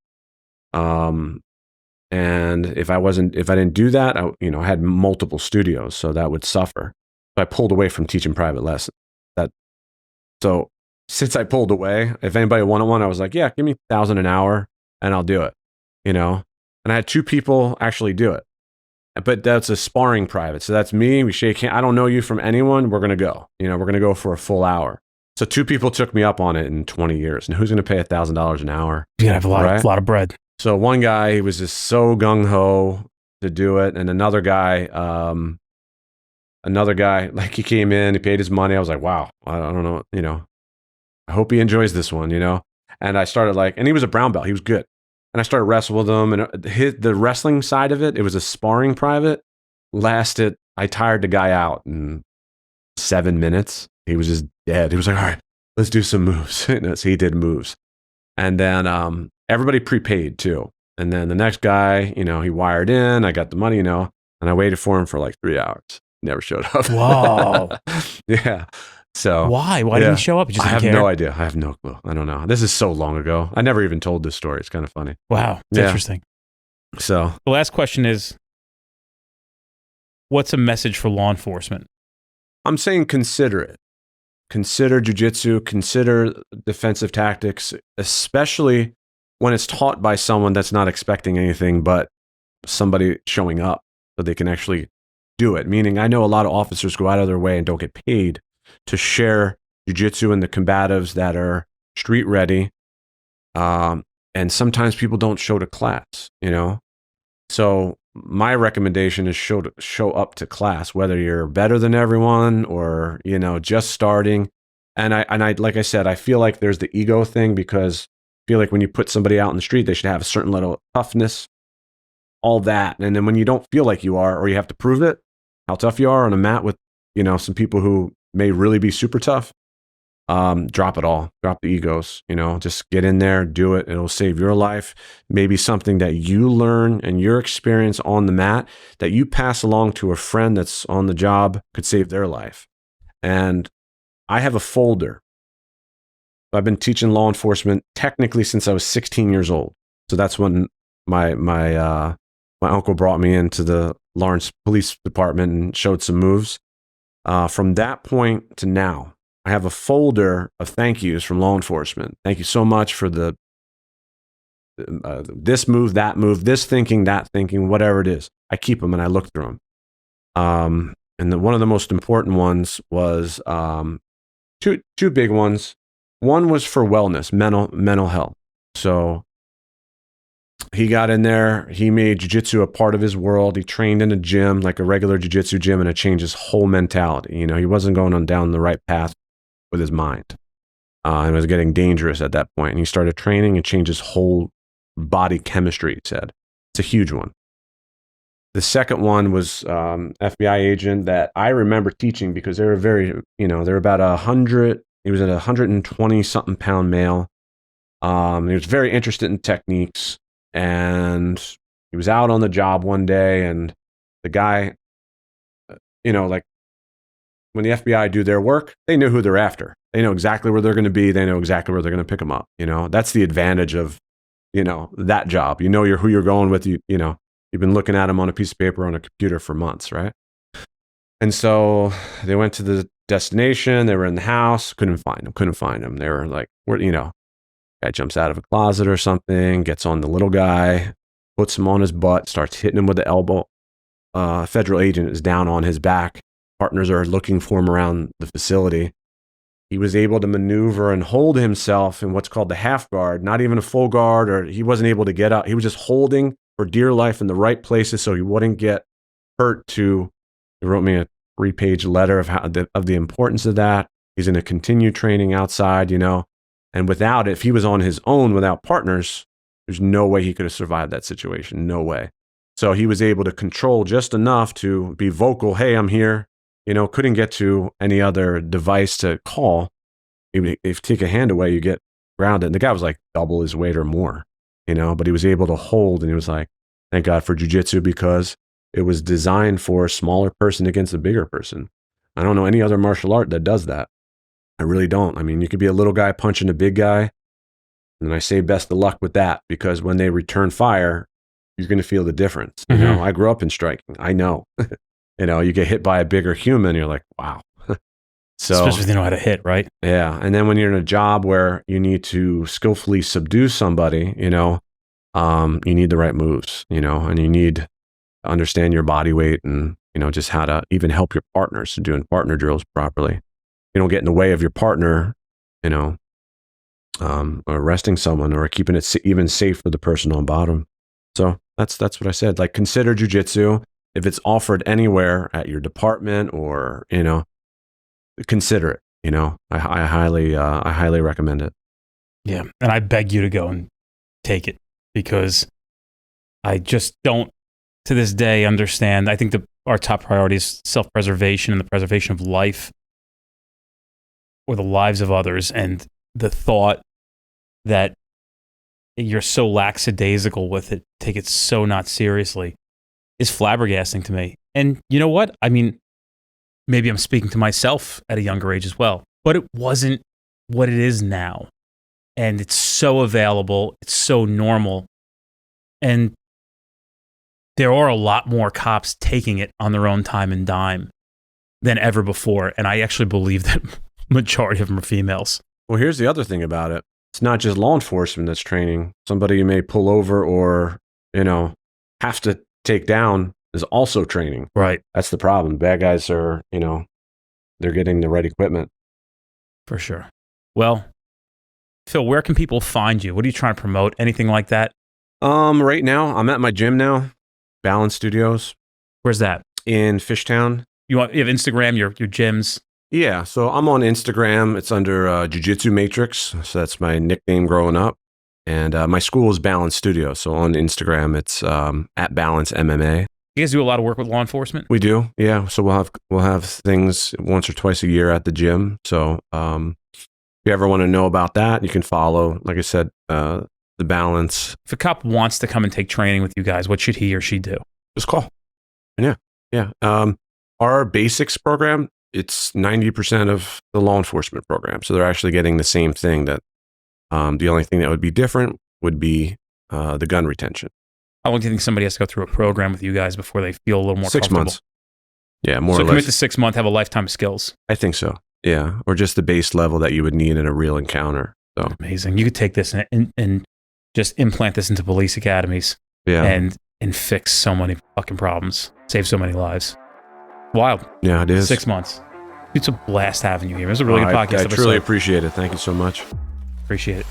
And if I didn't do that, I had multiple studios, so that would suffer. So I pulled away from teaching private lessons. So since I pulled away, if anybody one-on-one, I was like, yeah, give me $1,000 an hour and I'll do it, And I had 2 people actually do it, but that's a sparring private. So that's me. We shake hands. I don't know you from anyone. We're going to go, we're going to go for a full hour. So 2 people took me up on it in 20 years. And who's going to pay $1,000 an hour? You gotta have a lot of bread. So one guy, he was just so gung-ho to do it. And another guy, like he came in, he paid his money. I was like, wow, I don't know, I hope he enjoys this one, And I started and he was a brown belt. He was good. And I started wrestling with him. And the wrestling side of it was a sparring private. I tired the guy out in 7 minutes. He was just dead. He was like, all right, let's do some moves. So he did moves. And then everybody prepaid too. And then the next guy, he wired in. I got the money, and I waited for him for like 3 hours. Never showed up. Wow. Yeah. So why didn't he show up? I have no idea. I have no clue. I don't know. This is so long ago. I never even told this story. It's kind of funny. Wow. It's interesting. So the last question is, what's a message for law enforcement? I'm saying consider it. Consider jiu-jitsu, consider defensive tactics, especially when it's taught by someone that's not expecting anything but somebody showing up so they can actually do it. Meaning, I know a lot of officers go out of their way and don't get paid to share jiu-jitsu and the combatives that are street ready. And sometimes people don't show to class, So my recommendation is show up to class, whether you're better than everyone or, just starting. And I, like I said, I feel like there's the ego thing because I feel like when you put somebody out in the street, they should have a certain level of toughness. all that. And then when you don't feel like you are, or you have to prove it, how tough you are on a mat with, some people who may really be super tough, drop it all, drop the egos, just get in there, do it. It'll save your life. Maybe something that you learn and your experience on the mat that you pass along to a friend that's on the job could save their life. And I have a folder. I've been teaching law enforcement technically since I was 16 years old. So that's when my uncle brought me into the Lawrence Police Department and showed some moves. From that point to now, I have a folder of thank yous from law enforcement. Thank you so much for this move, that move, this thinking, that thinking, whatever it is. I keep them and I look through them. And one of the most important ones was two big ones. One was for wellness, mental health. So he got in there. He made jiu-jitsu a part of his world. He trained in a gym, like a regular jiu-jitsu gym, and it changed his whole mentality. He wasn't going down the right path with his mind. And it was getting dangerous at that point. And he started training and changed his whole body chemistry, he said. It's a huge one. The second one was FBI agent that I remember teaching because they were they're about 100. He was a 120-something pound male. He was very interested in techniques. And he was out on the job one day, and the guy, like when the FBI do their work, they know who they're after. They know exactly where they're going to be. They know exactly where they're going to pick them up. That's the advantage of, that job. Who you're going with. You've been looking at them on a piece of paper on a computer for months, right? And so they went to the destination. They were in the house. Couldn't find them. They were like, guy jumps out of a closet or something, gets on the little guy, puts him on his butt, starts hitting him with the elbow. Federal agent is down on his back. Partners are looking for him around the facility. He was able to maneuver and hold himself in what's called the half guard, not even a full guard, or he wasn't able to get up. He was just holding for dear life in the right places so he wouldn't get hurt. He wrote me a 3-page letter of the importance of that. He's going to continue training outside, And without it, if he was on his own without partners, there's no way he could have survived that situation. No way. So he was able to control just enough to be vocal. Hey, I'm here. Couldn't get to any other device to call. If you take a hand away, you get grounded. And the guy was like double his weight or more, but he was able to hold. And he was like, thank God for jiu-jitsu because it was designed for a smaller person against a bigger person. I don't know any other martial art that does that. I really don't. I mean, you could be a little guy punching a big guy. And I say best of luck with that because when they return fire, you're going to feel the difference. Mm-hmm. I grew up in striking. I know. You get hit by a bigger human, you're like, wow. So, especially if they know how to hit, right? Yeah. And then when you're in a job where you need to skillfully subdue somebody, you need the right moves, and you need to understand your body weight and, just how to even help your partners doing partner drills properly. You don't get in the way of your partner, arresting someone or keeping it even safe for the person on bottom. So that's what I said. Like, consider jiu-jitsu. If it's offered anywhere at your department or, consider it. I highly recommend it. Yeah. And I beg you to go and take it because I just don't, to this day, understand. I think our top priority is self-preservation and the preservation of life or the lives of others. And the thought that you're so lackadaisical with it, take it so not seriously, is flabbergasting to me. And you know what? I mean, maybe I'm speaking to myself at a younger age as well, but it wasn't what it is now. And it's so available. It's so normal. And there are a lot more cops taking it on their own time and dime than ever before. And I actually believe that majority of them are females. Well, here's the other thing about it. It's not just law enforcement that's training. Somebody you may pull over or, have to take down is also training. Right. That's the problem. Bad guys are, they're getting the right equipment. For sure. Well, Phil, where can people find you? What are you trying to promote? Anything like that? Right now, I'm at my gym now, Balance Studios. Where's that? In Fishtown. You have Instagram, your gyms? Yeah, so I'm on Instagram. It's under Jiu-Jitsu Matrix. So that's my nickname growing up. And my school is Balance Studio. So on Instagram, it's at Balance MMA. You guys do a lot of work with law enforcement? We do, yeah. So we'll have things once or twice a year at the gym. So if you ever want to know about that, you can follow, like I said, the Balance. If a cop wants to come and take training with you guys, what should he or she do? Just call. Yeah. Our basics program, it's 90% of the law enforcement program. So they're actually getting the same thing. That the only thing that would be different would be the gun retention. How long do you think somebody has to go through a program with you guys before they feel a little more 6 comfortable? months. Yeah, more so or less. commit to 6 months, have a lifetime of skills. I think so. Yeah, or just the base level that you would need in a real encounter. So amazing. You could take this and just implant this into police academies. Yeah. And fix so many fucking problems. Save so many lives. Wild. Yeah, it is. 6 months. It's a blast having you here. It was a really good podcast. I truly appreciate it. Thank you so much. Appreciate it.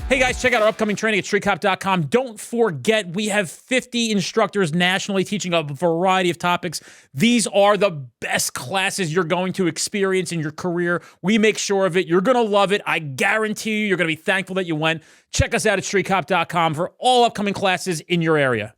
Hey guys, check out our upcoming training at streetcop.com. Don't forget, we have 50 instructors nationally teaching a variety of topics. These are the best classes you're going to experience in your career. We make sure of it. You're going to love it. I guarantee you're going to be thankful that you went. Check us out at streetcop.com for all upcoming classes in your area.